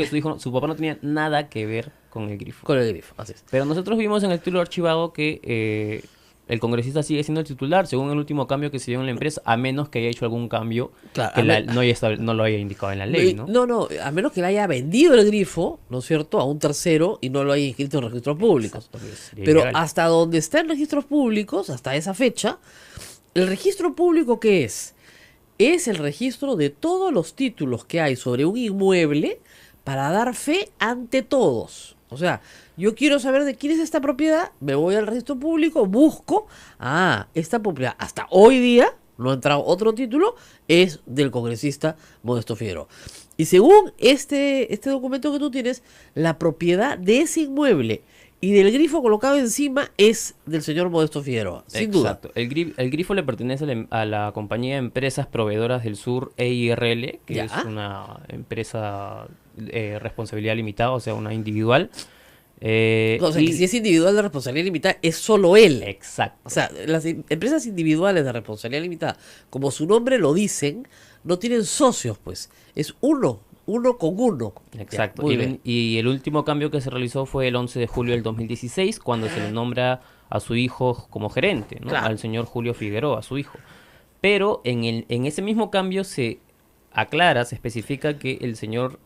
dijo que su papá no tenía nada que ver con el grifo. Con el grifo, así es. Pero nosotros vimos en el título archivado que el congresista sigue siendo el titular según el último cambio que se dio en la empresa, a menos que haya hecho algún cambio Claro, que a ver- no lo haya indicado en la ley, ¿no? No, a menos que le haya vendido el grifo, ¿no es cierto?, a un tercero y no lo haya inscrito en registros públicos. Exacto, que sería Pero ilegal. hasta donde está en registros públicos, hasta esa fecha, el registro público, ¿qué es? Es el registro de todos los títulos que hay sobre un inmueble para dar fe ante todos. O sea, yo quiero saber de quién es esta propiedad, me voy al registro público, busco, esta propiedad hasta hoy día, no ha entrado otro título, es del congresista Modesto Figueroa. Y según este documento que tú tienes, la propiedad de ese inmueble y del grifo colocado encima es del señor Modesto Figueroa, sin duda. Exacto. El grifo le pertenece a la compañía de Empresas Proveedoras del Sur, EIRL, que Ya. es una empresa responsabilidad limitada, o sea, una individual. O sea, y- que si es individual de responsabilidad limitada, es solo él. Exacto. O sea, las empresas individuales de responsabilidad limitada, como su nombre lo dicen, no tienen socios, pues. Es uno uno con uno. Exacto. Ya, muy bien. Y el último cambio que se realizó fue el 11 de julio del 2016, cuando se le nombra a su hijo como gerente, ¿no? Claro. Al señor Julio Figueroa, su hijo. Pero en ese mismo cambio se aclara, se especifica que el señor,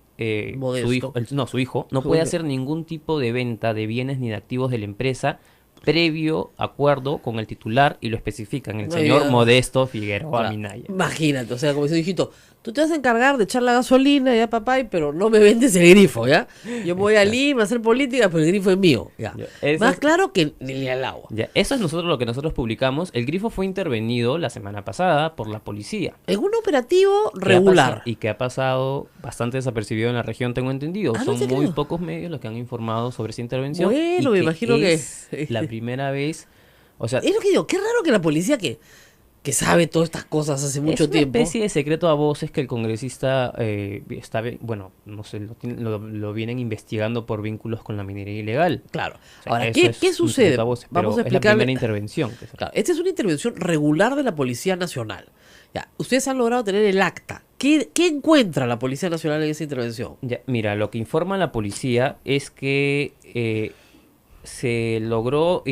Modesto. su hijo, no Julio. puede hacer ningún tipo de venta de bienes ni de activos de la empresa previo acuerdo con el titular, y lo especifican, el No señor digas. Modesto Figueroa Claro. Minaya. Imagínate, o sea, como dice hijito, tú te vas a encargar de echar la gasolina, ya papá, pero no me vendes el grifo, ¿ya? Yo me voy a Lima a hacer política, pero el grifo es mío, ¿ya? Ya, eso Más es- claro que ni al agua. Ya, eso es lo que nosotros publicamos. El grifo fue intervenido la semana pasada por la policía. En un operativo Que ha regular. pasado- y que ha pasado bastante desapercibido en la región, tengo entendido. Ah, no Son te muy creo. pocos medios los que han informado sobre esa intervención. Bueno, y me imagino que- es la primera vez. O sea, Es lo que digo, qué raro que la policía que sabe todas estas cosas hace mucho es una tiempo. especie de secreto a voces que el congresista bueno, no sé, lo vienen investigando por vínculos con la minería ilegal. Claro. O sea, Ahora, eso ¿qué es un sucede? secreto a voces, pero Vamos a es la explicarle. primera intervención que se- Claro, esta es una intervención regular de la Policía Nacional. Ya, ustedes han logrado tener el acta. ¿Qué encuentra la Policía Nacional en esa intervención? Ya, mira, lo que informa la policía es que se logró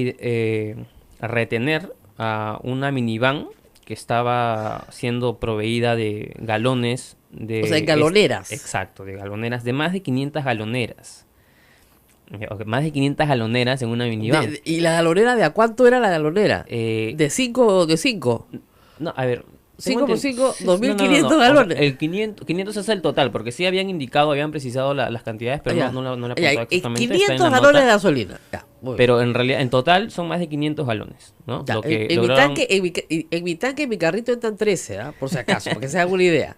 retener a una minivan que estaba siendo proveída de galones de... O sea, en galoneras. Exacto, de galoneras, de más de 500 galoneras. Más de 500 galoneras en una minivan. ¿Y la galonera de a cuánto era la galonera? Eh, ¿De 5 de 5? No, a ver. 5 por 5, Sí, 2.500 O sea, galones. el 500 es el total, porque sí habían indicado, habían precisado las cantidades, pero Ya. no la Ya, apuntado exactamente. está en 500 la galones de nota. gasolina. Ya, muy bien. Pero en realidad, en total son más de 500 galones, ¿no? Ya, Lo que en mi lograron- tanque, en mi tanque, en mi carrito entran 13, ¿ah? Por si acaso, para que se hagan una idea.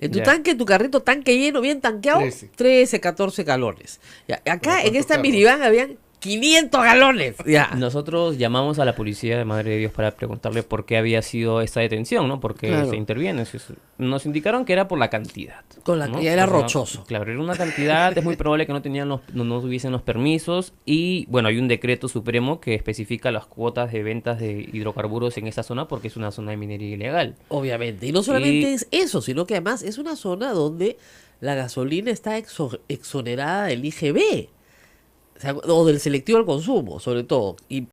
En tu Ya. tanque, tu carrito tanque lleno, bien tanqueado, 13, 14 galones. Ya, acá en esta minivan habían 500 galones. Ya. Nosotros llamamos a la policía de Madre de Dios para preguntarle por qué había sido esta detención, ¿no? Porque Claro. se interviene. Nos indicaron que era por la cantidad. Con la ¿no? que era O sea, rochoso. Claro, era una cantidad, es muy probable que no tuviesen los permisos, y bueno, hay un decreto supremo que especifica las cuotas de ventas de hidrocarburos en esa zona porque es una zona de minería ilegal. Obviamente. Y no solamente Y- es eso, sino que además es una zona donde la gasolina está exonerada del IGB. O sea, o del selectivo al consumo, sobre todo. Y